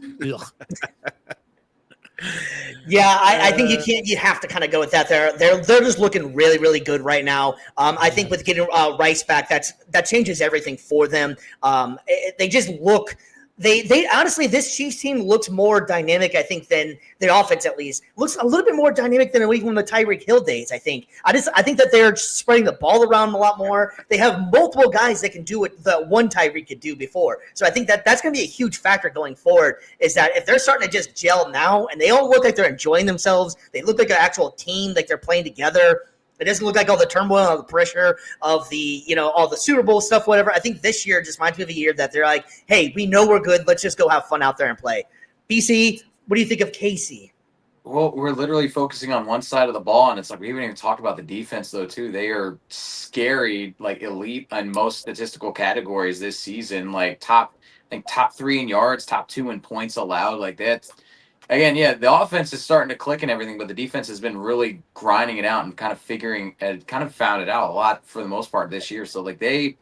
Yeah, I think you have to kind of go with that. They're just looking really, really good right now. I think with getting Rice back, that changes everything for them. They just look. They honestly, this Chiefs team looks more dynamic, I think, than their offense at least. Looks a little bit more dynamic than even the Tyreek Hill days, I think. I think that they're spreading the ball around a lot more. They have multiple guys that can do what the one Tyreek could do before. So I think that's going to be a huge factor going forward, is that if they're starting to just gel now and they all look like they're enjoying themselves, they look like an actual team, like they're playing together. It doesn't look like all the turmoil, all the pressure of the, all the Super Bowl stuff, whatever. I think this year just reminds me of a year that they're like, hey, we know we're good. Let's just go have fun out there and play. BC, what do you think of Casey? Well, we're literally focusing on one side of the ball, and it's like we haven't even talked about the defense, though, too. They are scary, like elite in most statistical categories this season, like top 3 in yards, top 2 in points allowed. Like that's. Again, yeah, the offense is starting to click and everything, but the defense has been really grinding it out and kind of found it out a lot for the most part this year. So like I'm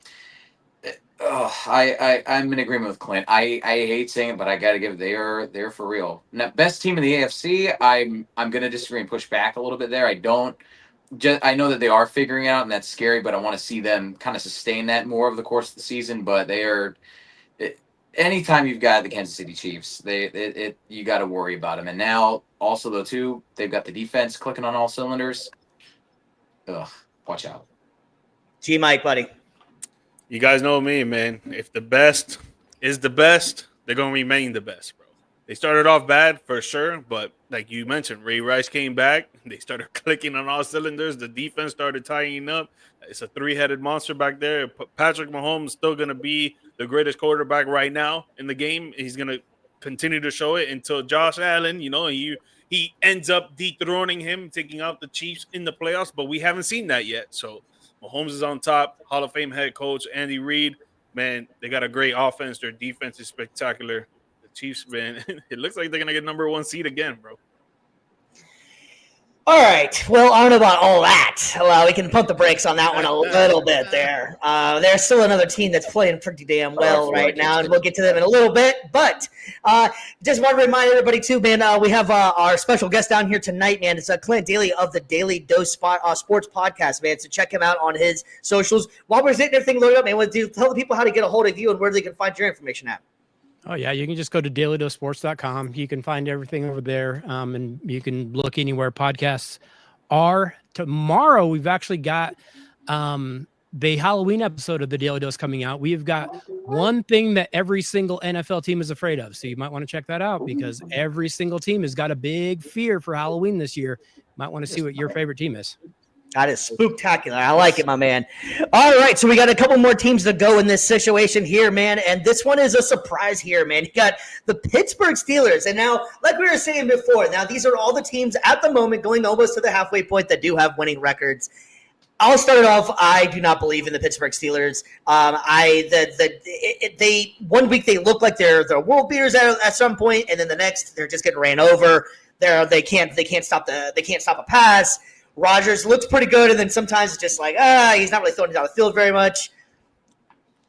in agreement with Clint. I hate saying it, but I got to give they're for real. Now, best team in the AFC. I'm going to disagree and push back a little bit there. I know that they are figuring it out, and that's scary, but I want to see them kind of sustain that more over the course of the season. But they are. Anytime you've got the Kansas City Chiefs, you got to worry about them. And now, also though, too, they've got the defense clicking on all cylinders. Watch out. G Mike, buddy. You guys know me, man. If the best is the best, they're gonna remain the best, bro. They started off bad for sure, but like you mentioned, Ray Rice came back. They started clicking on all cylinders. The defense started tying up. It's a 3-headed monster back there. Patrick Mahomes is still gonna be the greatest quarterback right now in the game. He's going to continue to show it until Josh Allen, he ends up dethroning him, taking out the Chiefs in the playoffs, but we haven't seen that yet. So Mahomes is on top. Hall of Fame head coach Andy Reid, man, they got a great offense. Their defense is spectacular. The Chiefs, man, it looks like they're going to get number 1 seed again, bro. All right. Well, I don't know about all that. Well, we can pump the brakes on that one a little bit there. There's still another team that's playing pretty damn well right now, and we'll get to them in a little bit. But just want to remind everybody, too, man, we have our special guest down here tonight, man. It's Clint Daly of the Daly Dose Sports Podcast, man. So check him out on his socials. While we're getting everything loaded up, man, tell the people how to get a hold of you and where they can find your information at. Oh, yeah. You can just go to dailydosports.com. You can find everything over there, and you can look anywhere podcasts are. Tomorrow, we've actually got the Halloween episode of the Daily Dose coming out. We've got one thing that every single NFL team is afraid of. So you might want to check that out because every single team has got a big fear for Halloween this year. Might want to see what your favorite team is. That is spooktacular. I like it, my man. All right, so we got a couple more teams to go in this situation here, man, and this one is a surprise here, man. You got the Pittsburgh Steelers, and now, like we were saying before, now these are all the teams at the moment going almost to the halfway point that do have winning records. I'll start it off. I do not believe in the Pittsburgh Steelers. They 1 week they look like they're world beaters at some point, and then the next they're just getting ran over. They can't stop a pass. Rodgers looks pretty good, and then sometimes it's just like, he's not really throwing it down the field very much.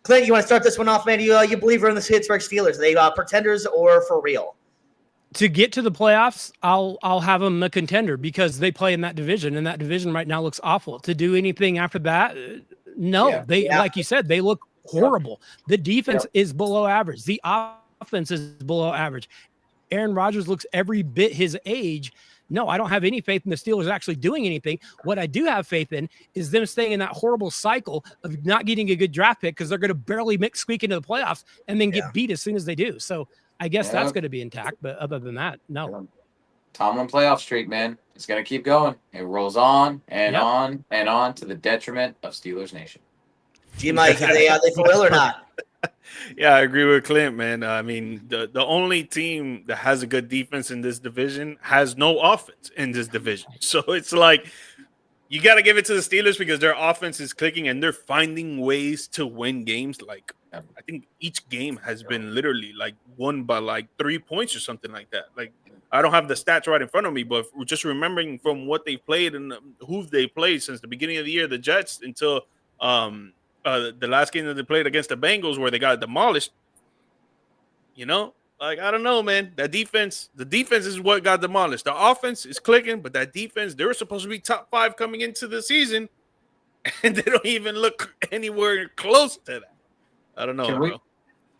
Clint, you want to start this one off, man? You believe in the Pittsburgh Steelers? Are they pretenders or for real? To get to the playoffs, I'll have them a contender because they play in that division, and that division right now looks awful. To do anything after that, no. Like you said, they look horrible. The defense is below average. The offense is below average. Aaron Rodgers looks every bit his age. No, I don't have any faith in the Steelers actually doing anything. What I do have faith in is them staying in that horrible cycle of not getting a good draft pick because they're going to barely squeak into the playoffs and then get beat as soon as they do. So I guess that's going to be intact. But other than that, no. Tomlin playoff streak, man. It's going to keep going. It rolls on and on and on to the detriment of Steelers Nation. G-Mike, are they for real or not? Yeah, I agree with Clint, man. I mean, the only team that has a good defense in this division has no offense in this division. So it's like you got to give it to the Steelers because their offense is clicking and they're finding ways to win games. Like I think each game has been literally like won by like 3 points or something like that. Like I don't have the stats right in front of me, but just remembering from what they played and who they played since the beginning of the year, the Jets until the last game that they played against the Bengals where they got demolished, like, I don't know, man. The defense is what got demolished. The offense is clicking, but that defense, they were supposed to be top 5 coming into the season, and they don't even look anywhere close to that. I don't know, bro.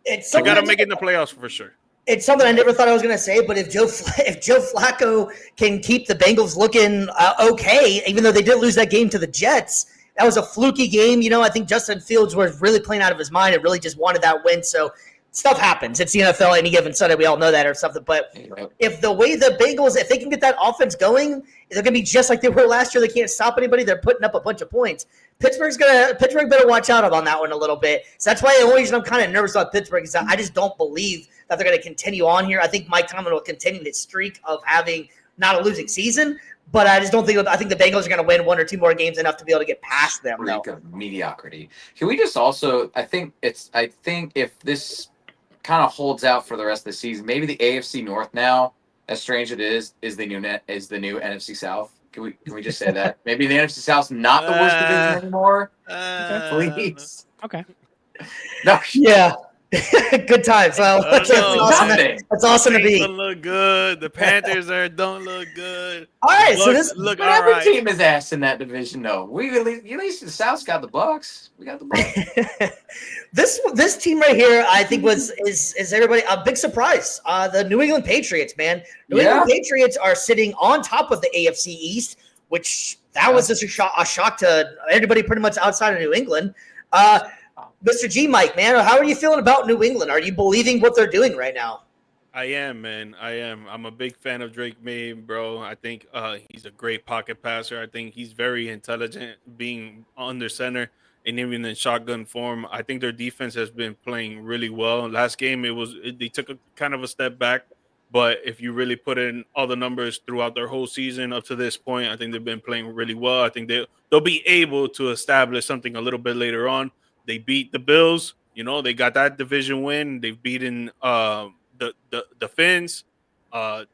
They got to make it in the playoffs for sure. It's something I never thought I was going to say, but if Joe Flacco can keep the Bengals looking okay, even though they did lose that game to the Jets, that was a fluky game. I think Justin Fields was really playing out of his mind and really just wanted that win. So stuff happens. It's the NFL any given Sunday. We all know that or something. But if the way the Bengals, if they can get that offense going, they're going to be just like they were last year. They can't stop anybody. They're putting up a bunch of points. Pittsburgh better watch out on that one a little bit. So that's why the only reason I'm kind of nervous about Pittsburgh is that I just don't believe that they're going to continue on here. I think Mike Tomlin will continue this streak of having not a losing season. But I just don't think – I think the Bengals are going to win 1 or 2 more games enough to be able to get past them. Streak of mediocrity. Can we just also – I think if this kind of holds out for the rest of the season, maybe the AFC North now, as strange as it is the new NFC South. Can we just say that? Maybe the NFC South's not the worst division anymore? Please. Okay. No. Yeah. Good times. Well, that's awesome to be. Don't look good. The Panthers don't look good. All right, every team is ass in that division. No, at least the South's got the Bucks. We got the Bucks. This team right here, I think is everybody a big surprise. The New England Patriots, man. New England Patriots are sitting on top of the AFC East, which that was just a shock to everybody pretty much outside of New England. Mr. G, Mike, man, how are you feeling about New England? Are you believing what they're doing right now? I am, man. I am. I'm a big fan of Drake May, bro. I think he's a great pocket passer. I think he's very intelligent being under center and even in shotgun form. I think their defense has been playing really well. Last game, they took a kind of a step back. But if you really put in all the numbers throughout their whole season up to this point, I think they've been playing really well. I think they'll be able to establish something a little bit later on. They beat the Bills. They got that division win. They've beaten the Finns.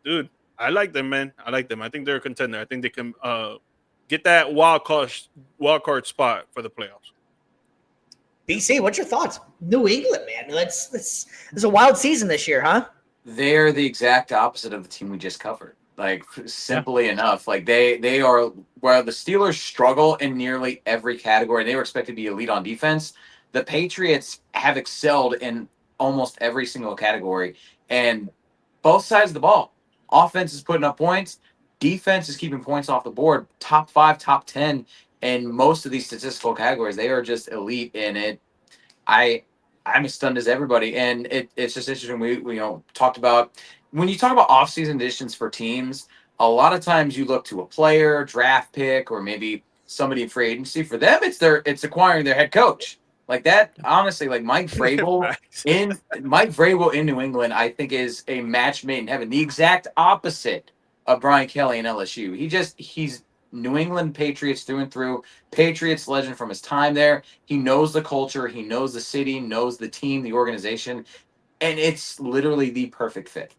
Dude, I like them, man. I like them. I think they're a contender. I think they can get that wild card spot for the playoffs. BC, what's your thoughts? New England, man. It's a wild season this year, huh? They're the exact opposite of the team we just covered. Like, simply enough, like they are where the Steelers struggle in nearly every category. They were expected to be elite on defense. The Patriots have excelled in almost every single category, and both sides of the ball. Offense is putting up points. Defense is keeping points off the board. Top 5, top 10 in most of these statistical categories. They are just elite in it. I'm as stunned as everybody, and it's just interesting. We talked about when you talk about offseason additions for teams. A lot of times you look to a player, draft pick, or maybe somebody in free agency. For them, it's acquiring their head coach. Like that, honestly, like Mike Vrabel in New England, I think is a match made in heaven. The exact opposite of Brian Kelly in LSU. He's New England Patriots through and through. Patriots legend from his time there. He knows the culture. He knows the city, knows the team, the organization. And it's literally the perfect fit.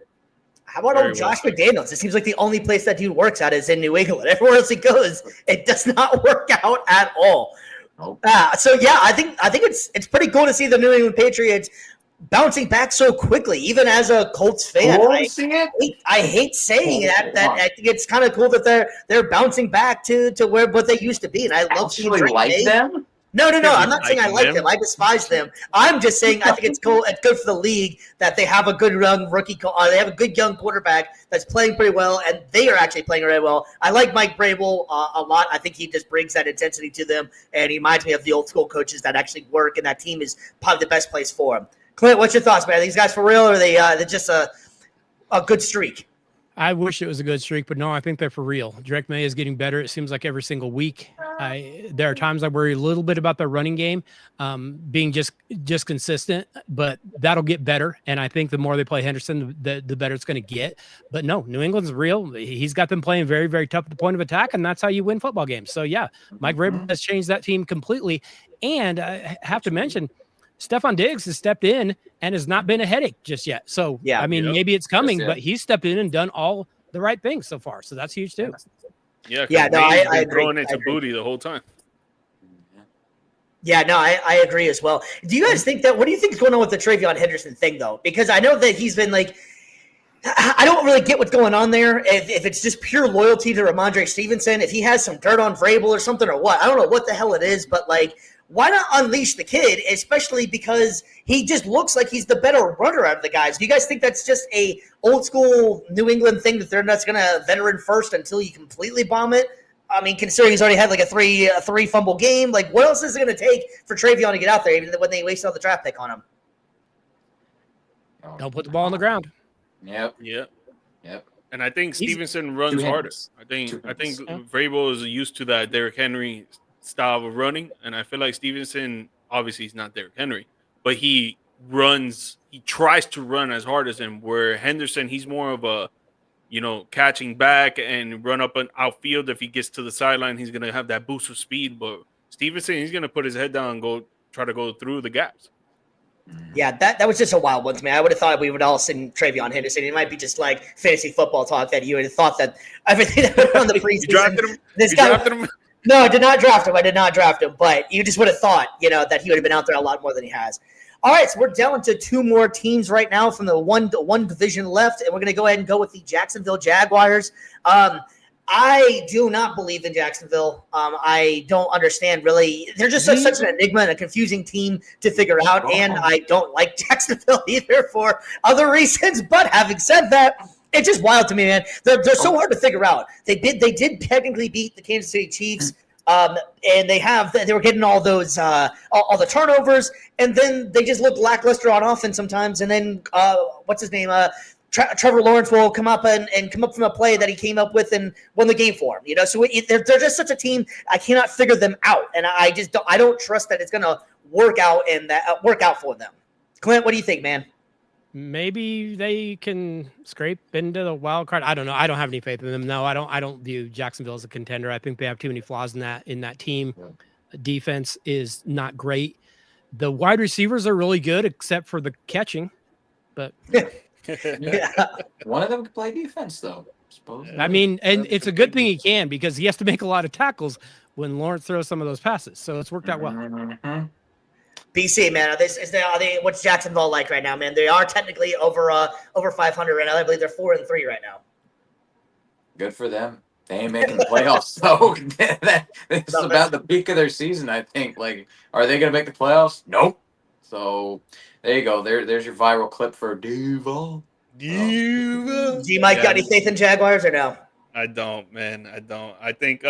How about old Josh McDaniels? It seems like the only place that dude works at is in New England. Everywhere else he goes, it does not work out at all. Nope. So yeah, I think it's pretty cool to see the New England Patriots bouncing back so quickly, even as a Colts fan. I hate saying that I think it's kind of cool that they're bouncing back to what they used to be, and I love seeing them. No. I'm not saying I like them. I despise them. I'm just saying I think it's cool. It's good for the league that they have a good young rookie. They have a good young quarterback that's playing pretty well, and they are actually playing very well. I like Mike Vrabel a lot. I think he just brings that intensity to them, and he reminds me of the old school coaches that actually work, and that team is probably the best place for him. Clint, what's your thoughts, man? Are these guys for real, or are they're just a good streak? I wish it was a good streak, but no, I think they're for real. Drake May is getting better. It seems like every single week. There are times I worry a little bit about their running game being just consistent, but that'll get better. And I think the more they play Henderson, the better it's going to get. But no, New England's real. He's got them playing very, very tough at the point of attack, and that's how you win football games. So, yeah, Mike Vrabel has changed that team completely. And I have to mention, Stephon Diggs has stepped in and has not been a headache just yet. So, yeah, I mean, maybe it's coming, but he's stepped in and done all the right things so far. So that's huge too. Yeah. No, I agree. Throwing into booty the whole time. Yeah, no, I agree as well. Do you guys think what do you think is going on with the Travion Henderson thing though? Because I know that he's been like, I don't really get what's going on there. If it's just pure loyalty to Ramondre Stevenson, if he has some dirt on Vrabel or something or what, I don't know what the hell it is, but like, why not unleash the kid, especially because he just looks like he's the better runner out of the guys? Do you guys think that's just a old school New England thing that they're not going to veteran first until you completely bomb it? I mean, considering he's already had like a three fumble game, like what else is it going to take for Travion to get out there even when they wasted all the draft pick on him? Don't put the ball on the ground. Yep. And I think Stevenson runs harder. I think Vrabel is used to that Derrick Henry style of running, and I feel like Stevenson, obviously he's not Derrick Henry, but he tries to run as hard as him, where Henderson, he's more of a, catching back and run up an outfield. If he gets to the sideline, he's going to have that boost of speed, but Stevenson, he's going to put his head down and try to go through the gaps. Yeah, that was just a wild one to me. I would have thought we would all sing Travion Henderson. It might be just like fantasy football talk that you would have thought that everything that went on the preseason. You drafted him? Drafted him? No, I did not draft him. But you just would have thought, that he would have been out there a lot more than he has. All right, so we're down to two more teams right now from the one division left, and we're going to go ahead and go with the Jacksonville Jaguars. I do not believe in Jacksonville. I don't understand really. They're just such an enigma and a confusing team to figure out, and I don't like Jacksonville either for other reasons. But having said that, it's just wild to me, man. They're so hard to figure out. They did technically beat the Kansas City Chiefs, and they were getting all those all the turnovers, and then they just look lackluster on offense sometimes. And then what's his name? Trevor Lawrence will come up and come up from a play that he came up with and won the game for him. So they're just such a team. I cannot figure them out, and I don't trust that it's going to work out for them. Clint, what do you think, man? Maybe they can scrape into the wild card. I don't know. I don't have any faith in them. No, I don't view Jacksonville as a contender. I think they have too many flaws in that team. Defense is not great. The wide receivers are really good, except for the catching. But one of them can play defense, though. I mean, and it's a good thing he can because he has to make a lot of tackles when Lawrence throws some of those passes. So it's worked out well. Mm-hmm. BC, man, are they what's Jacksonville like right now, man? They are technically over 500 right now. I believe they're 4-3 right now. Good for them. They ain't making the playoffs, though. It's about the peak of their season, I think. Like, are they going to make the playoffs? Nope. So there you go. There's your viral clip for Duval. Do you, Mike, got any faith in Jaguars or no? I don't, man. I don't. I think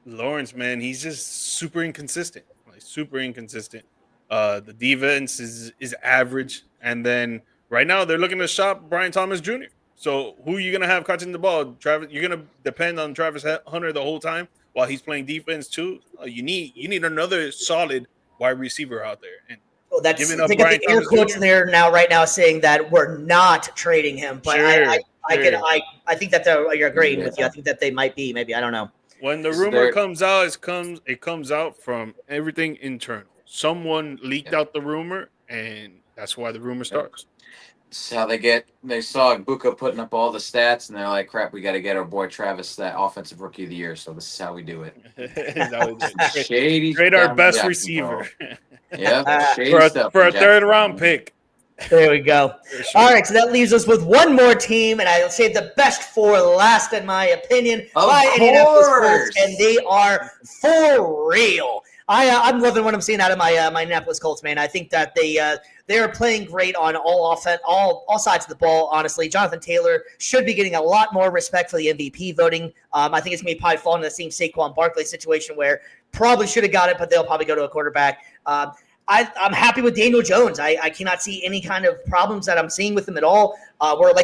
Lawrence, man, he's just super inconsistent. Like super inconsistent. The defense is average, and then right now they're looking to shop Brian Thomas Jr. So who are you gonna have catching the ball? Travis, you're gonna depend on Travis Hunter the whole time while he's playing defense too. You need another solid wide receiver out there. And well, that's I think the air quotes there right now saying that we're not trading him, but sure, I think that you're agreeing with you. I think that they might be, maybe, I don't know. When the rumor comes out, it comes out from everything internal. Someone leaked out the rumor, and that's why the rumor starts. That's how they saw Buka putting up all the stats, and they're like, crap, we got to get our boy Travis that offensive rookie of the year. So this is how we do it. Shady. Trade our best receiver. Yeah, for a third round pick. There we go. Sure. All right, so that leaves us with one more team, and I'll say the best for last, in my opinion, by Indianapolis Colts, and they are for real. I'm loving what I'm seeing out of my Indianapolis Colts, man. I think that they are playing great on all sides of the ball. Honestly, Jonathan Taylor should be getting a lot more respect for the MVP voting. I think it's going to be probably falling in the same Saquon Barkley situation where probably should have got it, but they'll probably go to a quarterback. I'm happy with Daniel Jones. I cannot see any kind of problems that I'm seeing with him at all. We're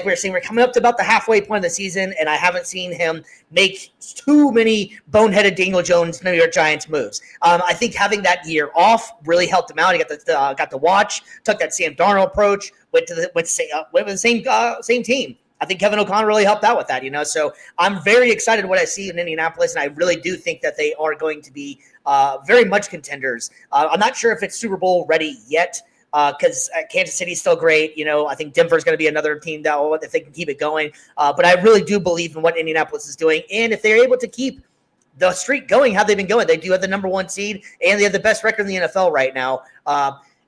coming up to about the halfway point of the season, and I haven't seen him make too many boneheaded Daniel Jones New York Giants moves. I think having that year off really helped him out. He got the watch, took that Sam Darnold approach, went with the same team. I think Kevin O'Connor really helped out with that, So I'm very excited what I see in Indianapolis, and I really do think that they are going to be very much contenders. I'm not sure if it's Super Bowl ready yet because Kansas City's still great. I think Denver's going to be another team that if they can keep it going. But I really do believe in what Indianapolis is doing, and if they're able to keep the streak going, how they've been going, they do have the number one seed, and they have the best record in the NFL right now.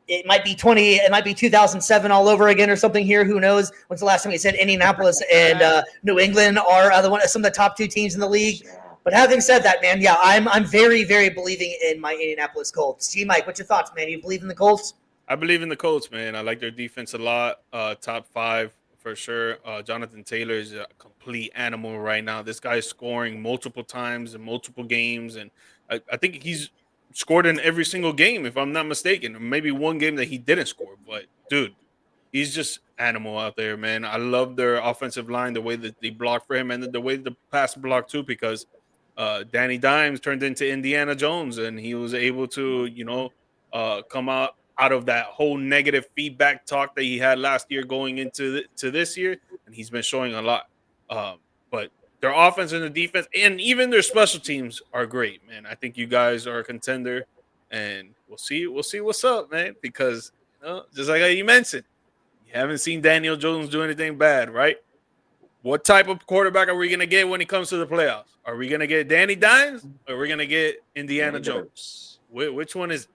It might be 2007 all over again or something here. Who knows? When's the last time you said Indianapolis and New England are some of the top two teams in the league? But having said that, man, yeah, I'm very, very believing in my Indianapolis Colts. Mike, what's your thoughts, man? You believe in the Colts? I believe in the Colts, man. I like their defense a lot. Top 5 for sure. Jonathan Taylor is a complete animal right now. This guy is scoring multiple times in multiple games, and I think he's scored in every single game, if I'm not mistaken. Or maybe one game that he didn't score. But, dude, he's just animal out there, man. I love their offensive line, the way that they block for him, and the way the pass block, too, because Danny Dimes turned into Indiana Jones, and he was able to, come out of that whole negative feedback talk that he had last year going into this year, and he's been showing a lot. But their offense and the defense, and even their special teams are great, man. I think you guys are a contender, and we'll see what's up, man. Because just like you mentioned, you haven't seen Daniel Jones do anything bad, right? What type of quarterback are we going to get when he comes to the playoffs? Are we going to get Danny Dimes, or are we going to get Indiana Jones? Which one is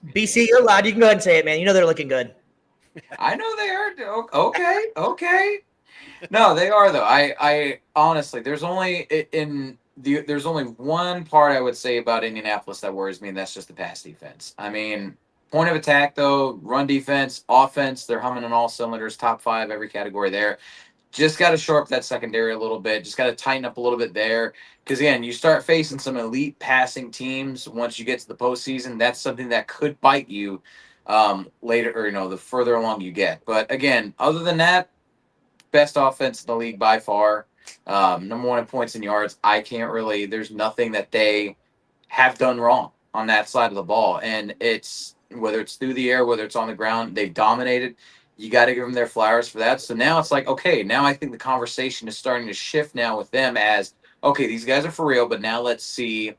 it? BC, you're loud. You can go ahead and say it, man. They're looking good. I know they are. Okay. No, they are though. I honestly, there's only one part I would say about Indianapolis that worries me, and that's just the pass defense. I mean, point of attack though, run defense, offense, they're humming on all cylinders, top 5 every category there. Just got to shore up that secondary a little bit. Just got to tighten up a little bit there. Because, again, you start facing some elite passing teams once you get to the postseason. That's something that could bite you later, or, the further along you get. But, again, other than that, best offense in the league by far. Number 1 in points and yards. There's nothing that they have done wrong on that side of the ball. And whether it's through the air, whether it's on the ground, they've dominated. You got to give them their flowers for that. So now it's like, okay, now I think the conversation is starting to shift now with them as, okay, these guys are for real, but now let's see,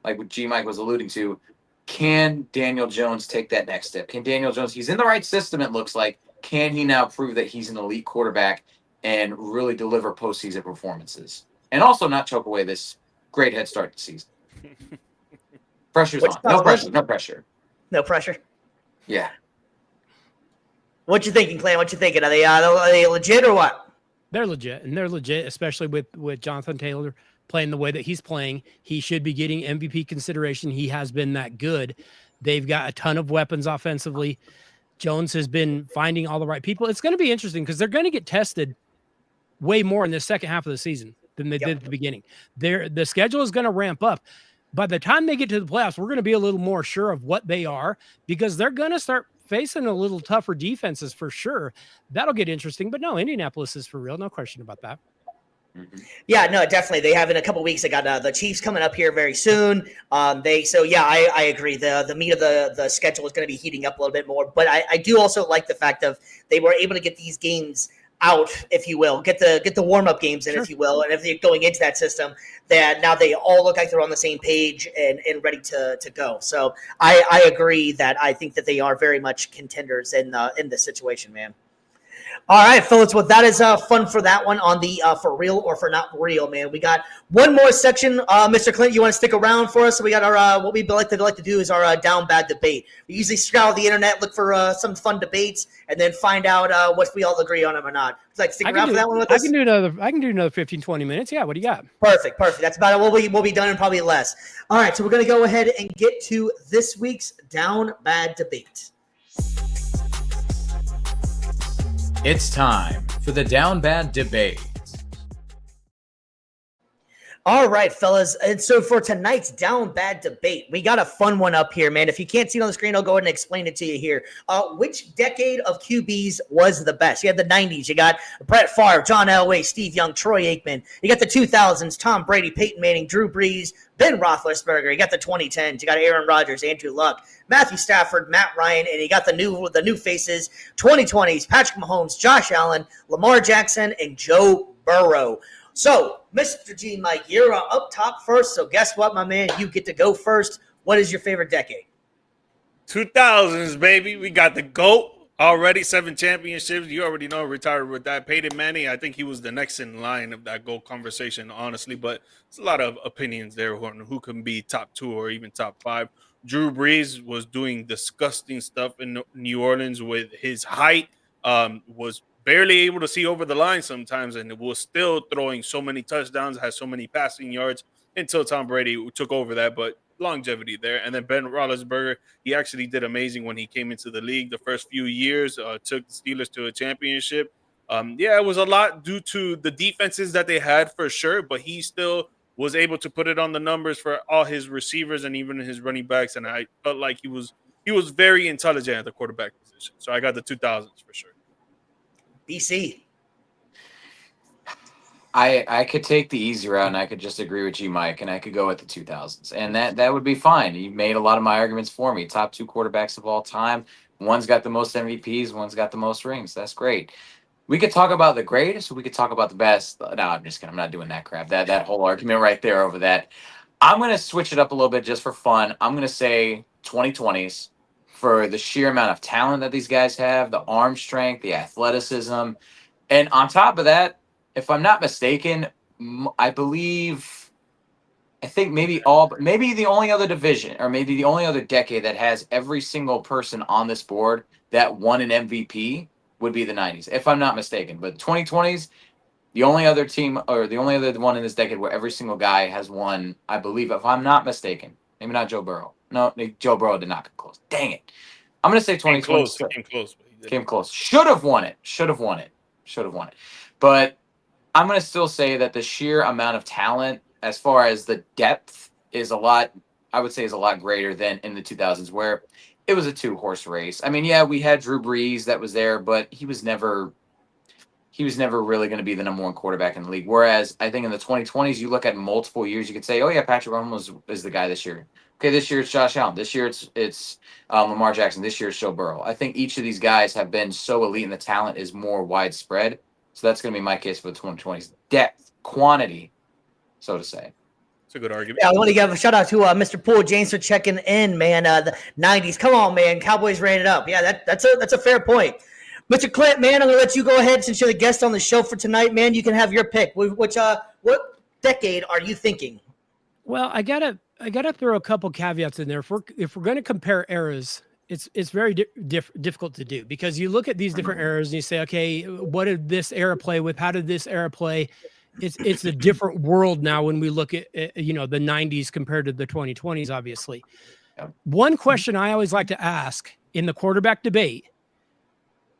like what G-Mike was alluding to, can Daniel Jones take that next step? Can Daniel Jones, he's in the right system, it looks like, can he now prove that he's an elite quarterback and really deliver postseason performances, and also not choke away this great head start to season. Pressure's on. No pressure. No pressure. No pressure. Yeah. What you thinking, Clan? What you thinking? Are they legit or what? They're legit, and they're legit, especially with Jonathan Taylor playing the way that he's playing. He should be getting MVP consideration. He has been that good. They've got a ton of weapons offensively. Jones has been finding all the right people. It's going to be interesting because they're going to get tested way more in the second half of the season than they did at the beginning. The schedule is going to ramp up. By the time they get to the playoffs, we're going to be a little more sure of what they are because they're going to start facing a little tougher defenses for sure. That'll get interesting. But no, Indianapolis is for real. No question about that. Yeah, no, definitely. They have in a couple weeks. They got the Chiefs coming up here very soon. I agree. The meat of the schedule is going to be heating up a little bit more. But I do also like the fact of they were able to get these games out, if you will, get the warm up games in, sure, if you will, and if they're going into that system, that now they all look like they're on the same page and ready to go. So I agree that I think that they are very much contenders in this situation, man. All right, fellas. Well, that is fun for that one on the for real or for not real, man. We got one more section. Mr. Clint, you want to stick around for us? So we got our what we like to do is our down bad debate. We usually scour the internet, look for some fun debates, and then find out what we all agree on them or not. Would you like to stick around for that one with us? I can do another 15, 20 minutes. Yeah, what do you got? Perfect. That's about it. We'll be done in probably less. All right, so we're gonna go ahead and get to this week's down bad debate. It's time for the Down Bad Debate. All right, fellas. And so for tonight's down bad debate, we got a fun one up here, man. If you can't see it on the screen, I'll go ahead and explain it to you here. Which decade of QBs was the best? You had the 90s. You got Brett Favre, John Elway, Steve Young, Troy Aikman. You got the 2000s, Tom Brady, Peyton Manning, Drew Brees, Ben Roethlisberger. You got the 2010s. You got Aaron Rodgers, Andrew Luck, Matthew Stafford, Matt Ryan, and you got the new faces, 2020s, Patrick Mahomes, Josh Allen, Lamar Jackson, and Joe Burrow. So, Mr. G Mike, you're up top first. So guess what, my man? You get to go first. What is your favorite decade? 2000s, baby. We got the GOAT already, 7 championships. You already know, retired with that. Peyton Manning, I think he was the next in line of that GOAT conversation, honestly. But it's a lot of opinions there on who can be top 2 or even top 5. Drew Brees was doing disgusting stuff in New Orleans with his height, was barely able to see over the line sometimes, and was still throwing so many touchdowns, has so many passing yards until Tom Brady took over that. But longevity there. And then Ben Roethlisberger, he actually did amazing when he came into the league the first few years, took the Steelers to a championship. It was a lot due to the defenses that they had for sure, but he still was able to put it on the numbers for all his receivers and even his running backs. And I felt like he was very intelligent at the quarterback position. So I got the 2000s for sure. BC. I could take the easy route and I could just agree with you, Mike, and I could go with the 2000s. And that would be fine. You made a lot of my arguments for me. Top 2 quarterbacks of all time. One's got the most MVPs, one's got the most rings. That's great. We could talk about the greatest, or we could talk about the best. No, I'm just kidding. I'm not doing that crap. That whole argument right there over that. I'm going to switch it up a little bit just for fun. I'm going to say 2020s for the sheer amount of talent that these guys have, the arm strength, the athleticism. And on top of that, if I'm not mistaken, I think maybe the only other division or maybe the only other decade that has every single person on this board that won an MVP would be the 90s, if I'm not mistaken. But 2020s, the only other team or the only other one in this decade where every single guy has won, I believe, if I'm not mistaken, maybe not Joe Burrow. No, Joe Burrow did not come close. Dang it. I'm going to say 2020. Came close. Should have won it. But I'm going to still say that the sheer amount of talent, as far as the depth, is a lot greater than in the 2000s, where it was a 2-horse race. I mean, yeah, we had Drew Brees that was there, but he was never really going to be the number 1 quarterback in the league. Whereas I think in the 2020s, you look at multiple years, you could say, oh yeah, Patrick Mahomes is the guy this year. Okay, this year it's Josh Allen. This year it's Lamar Jackson. This year it's Joe Burrow. I think each of these guys have been so elite, and the talent is more widespread. So that's going to be my case for the 2020s. Depth, quantity, so to say. It's a good argument. Yeah, I want to give a shout out to Mr. Poole James for checking in, man. The 90s. Come on, man. Cowboys ran it up. Yeah, that's a fair point. Mr. Clint, man, I'm gonna let you go ahead since you're the guest on the show for tonight, man. You can have your pick. What decade are you thinking? Well, I gotta throw a couple caveats in there. If we're going to compare eras, it's very difficult to do, because you look at these different eras and you say, okay, what did this era play with? How did this era play? It's a different world now when we look at the 90s compared to the 2020s, obviously. Yep. One question I always like to ask in the quarterback debate: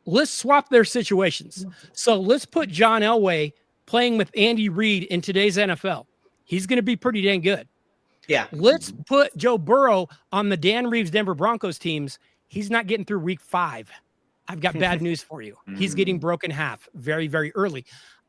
let's swap their situations. So let's put John Elway playing with Andy Reid in today's NFL. He's going to be pretty dang good. Yeah. Let's put Joe Burrow on the Dan Reeves Denver Broncos teams. He's not getting through week 5. I've got bad news for you. He's getting broken half very, very early.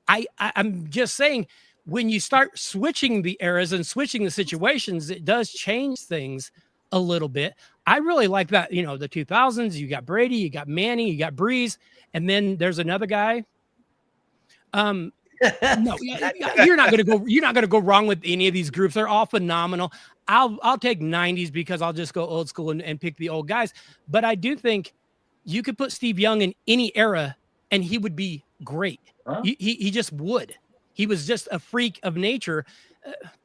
I'm just saying, when you start switching the eras and switching the situations, it does change things a little bit. I really like that. The 2000s, you got Brady, you got Manning, you got Breeze, and then there's another guy. No, you're not gonna go wrong with any of these groups. They're all phenomenal. I'll take 90s because I'll just go old school and pick the old guys. But I do think you could put Steve Young in any era and he would be great. Huh? He just would. He was just a freak of nature.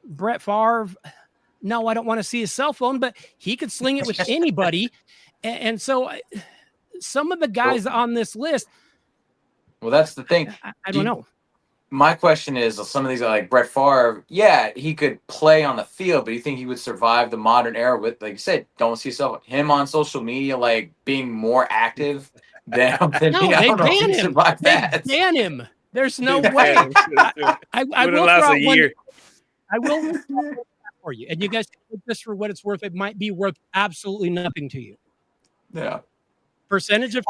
Brett Favre, no, I don't want to see his cell phone, but he could sling it with anybody. And so some of the guys on this list, Well, that's the thing. I don't know. My question is, some of these are like Brett Favre. Yeah, he could play on the field, but do you think he would survive the modern era with, like you said, don't see him on social media, like being more active than No, I don't know if he'd survive that. They ban him. There's no way. I will last throw a year. I will for you, and you guys take this for what it's worth. It might be worth absolutely nothing to you. Yeah. Percentage of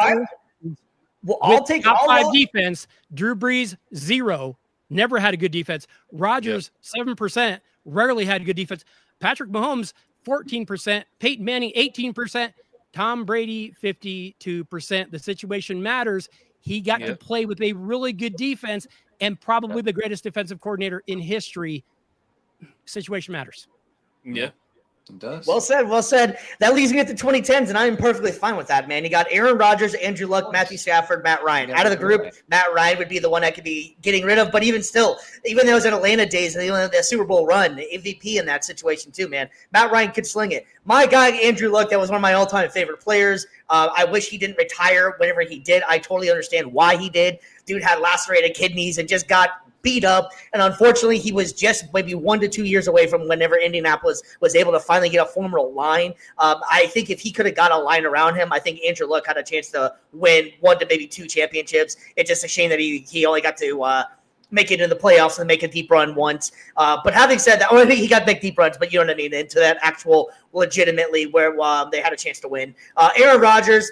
Well, I'll take top all 5 defense. Drew Brees 0, never had a good defense. Rodgers 7%, rarely had good defense. Patrick Mahomes 14%, Peyton Manning 18%, Tom Brady 52%. The situation matters. He got to play with a really good defense and probably the greatest defensive coordinator in history. Situation matters. Yeah. It does. Well said. Well said. That leads me at the 2010s, and I'm perfectly fine with that, man. You got Aaron Rodgers, Andrew Luck, Matthew Stafford, Matt Ryan. Out of the group, Matt Ryan would be the one I could be getting rid of. But even still, even though it was in Atlanta days and the Super Bowl run, the MVP in that situation too, man. Matt Ryan could sling it. My guy, Andrew Luck, that was one of my all-time favorite players. I wish he didn't retire whenever he did. I totally understand why he did. Dude had lacerated kidneys and just got beat up, and unfortunately he was just maybe 1 to 2 years away from whenever Indianapolis was able to finally get a formidable line. I think if he could have got a line around him, I think Andrew Luck had a chance to win 1 to maybe 2 championships. It's just a shame that he only got to make it in the playoffs and make a deep run once. But having said that, I think he got big deep runs, but you know what I mean, into that actual legitimately where they had a chance to win. Aaron Rodgers,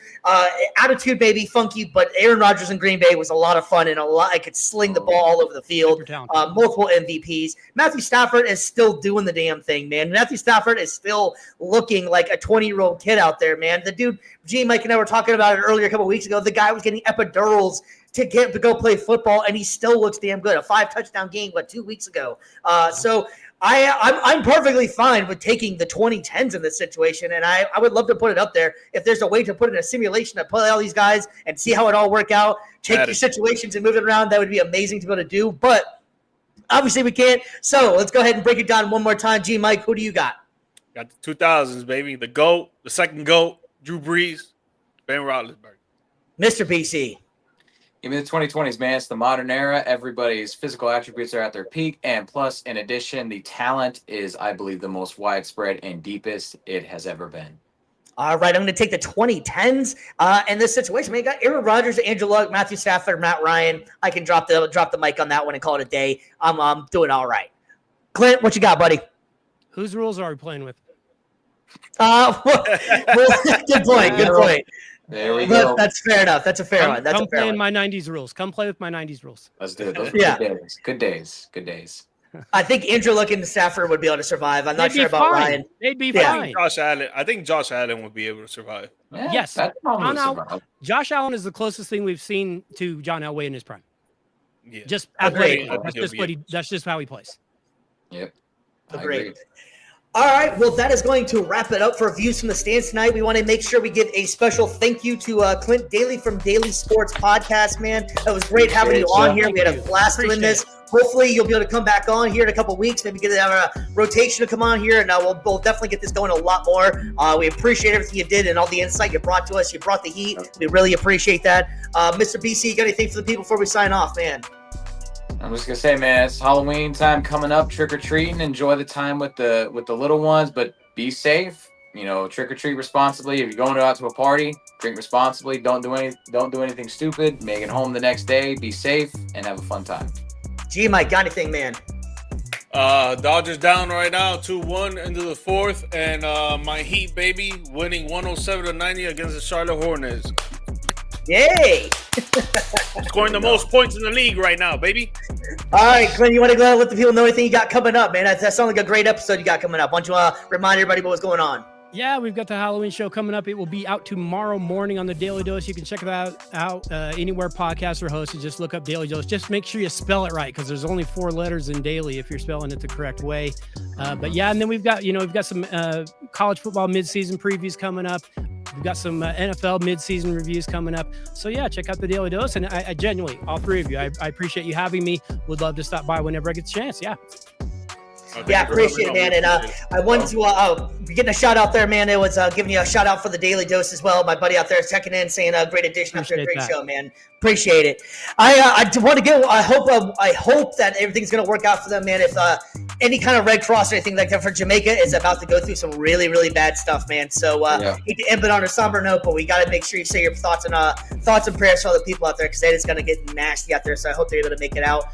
attitude maybe funky, but Aaron Rodgers in Green Bay was a lot of fun and I could sling the ball all over the field. Multiple MVPs. Matthew Stafford is still doing the damn thing, man. Matthew Stafford is still looking like a 20-year-old kid out there, man. The dude, Mike and I were talking about it earlier a couple of weeks ago. The guy was getting epidurals to go play football, and he still looks damn good. A 5-touchdown game, 2 weeks ago. So I'm perfectly fine with taking the 2010s in this situation, and I would love to put it up there. If there's a way to put in a simulation to play all these guys and see how it all work out, take your situations and move it around, that would be amazing to be able to do. But obviously we can't. So let's go ahead and break it down one more time. Mike, who do you got? Got the 2000s, baby. The GOAT, the second GOAT, Drew Brees, Ben Roethlisberger. Mr. BC. Give me the 2020s, man. It's the modern era. Everybody's physical attributes are at their peak. And plus, in addition, the talent is, I believe, the most widespread and deepest it has ever been. All right, I'm going to take the 2010s in this situation. Man, you got Aaron Rodgers, Andrew Luck, Matthew Stafford, Matt Ryan. I can drop the mic on that one and call it a day. I'm doing all right. Clint, what you got, buddy? Whose rules are we playing with? Good point. Good point. There we go. That's fair enough. That's a fair one. That's come a fair play one. in my 90s rules. Come play with my 90s rules. Let's do it. Those are good days. Good days. I think Andrew Luck and Stafford would be able to survive. I'm not sure about Ryan. They'd be fine. I think Josh Allen would be able to survive. Yeah, yes. Josh Allen is the closest thing we've seen to John Elway in his prime. Yeah. Just athletic. That's just how he plays. Yep. Agreed. All right, well, that is going to wrap it up for Views from the Stands tonight. We want to make sure we give a special thank you to Clint Daly from Daily Sports Podcast, man. It was great having you on here. We had a blast doing this. Hopefully, you'll be able to come back on here in a couple weeks. Maybe get a rotation to come on here, and we'll definitely get this going a lot more. We appreciate everything you did and all the insight you brought to us. You brought the heat. We really appreciate that. Mr. BC, you got anything for the people before we sign off, man? I'm just gonna say, man, it's Halloween time coming up. Trick or treating. Enjoy the time with the little ones, but be safe. You know, trick or treat responsibly. If you're going out to a party, drink responsibly. Don't do anything stupid. Make it home the next day. Be safe and have a fun time. G Mike, got anything, man? Dodgers down right now, 2-1 into the fourth, and my Heat, baby, winning 107-90 against the Charlotte Hornets. Yay! Scoring the most points in the league right now, baby. All right, Clint, you want to go let the people know anything you got coming up, man? That sounds like a great episode you got coming up. Why don't you remind everybody what's going on? Yeah, we've got the Halloween show coming up. It will be out tomorrow morning on the Daily Dose. You can check that out anywhere podcasts are hosted. Just look up Daily Dose. Just make sure you spell it right because there's only 4 letters in daily if you're spelling it the correct way. But yeah, and then we've got some college football midseason previews coming up. We've got some NFL midseason reviews coming up. So yeah, check out the Daily Dose. And I genuinely, all 3 of you, I appreciate you having me. Would love to stop by whenever I get the chance. Yeah. Yeah, appreciate it, man. And I wanted to be getting a shout out there, man. It was giving you a shout out for the Daily Dose as well. My buddy out there is checking in, saying a great addition after a great show, man. Appreciate it. I want to give. I hope that everything's gonna work out for them, man. If any kind of Red Cross or anything like that for Jamaica is about to go through some really, really bad stuff, man. So hate to end it on a somber note, but we got to make sure you say your thoughts and prayers for all the people out there because that is gonna get nasty out there. So I hope they're able to make it out.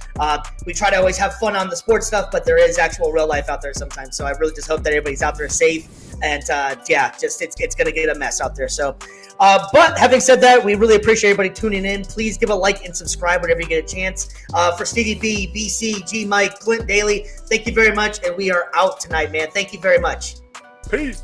We try to always have fun on the sports stuff, but there is actual real life out there sometimes. So I really just hope that everybody's out there safe. And it's gonna get a mess out there. So, but having said that, we really appreciate everybody tuning in. Please give a like and subscribe whenever you get a chance. For Stevie B, BC, G Mike, Clint Daly, thank you very much, and we are out tonight, man. Thank you very much. Peace.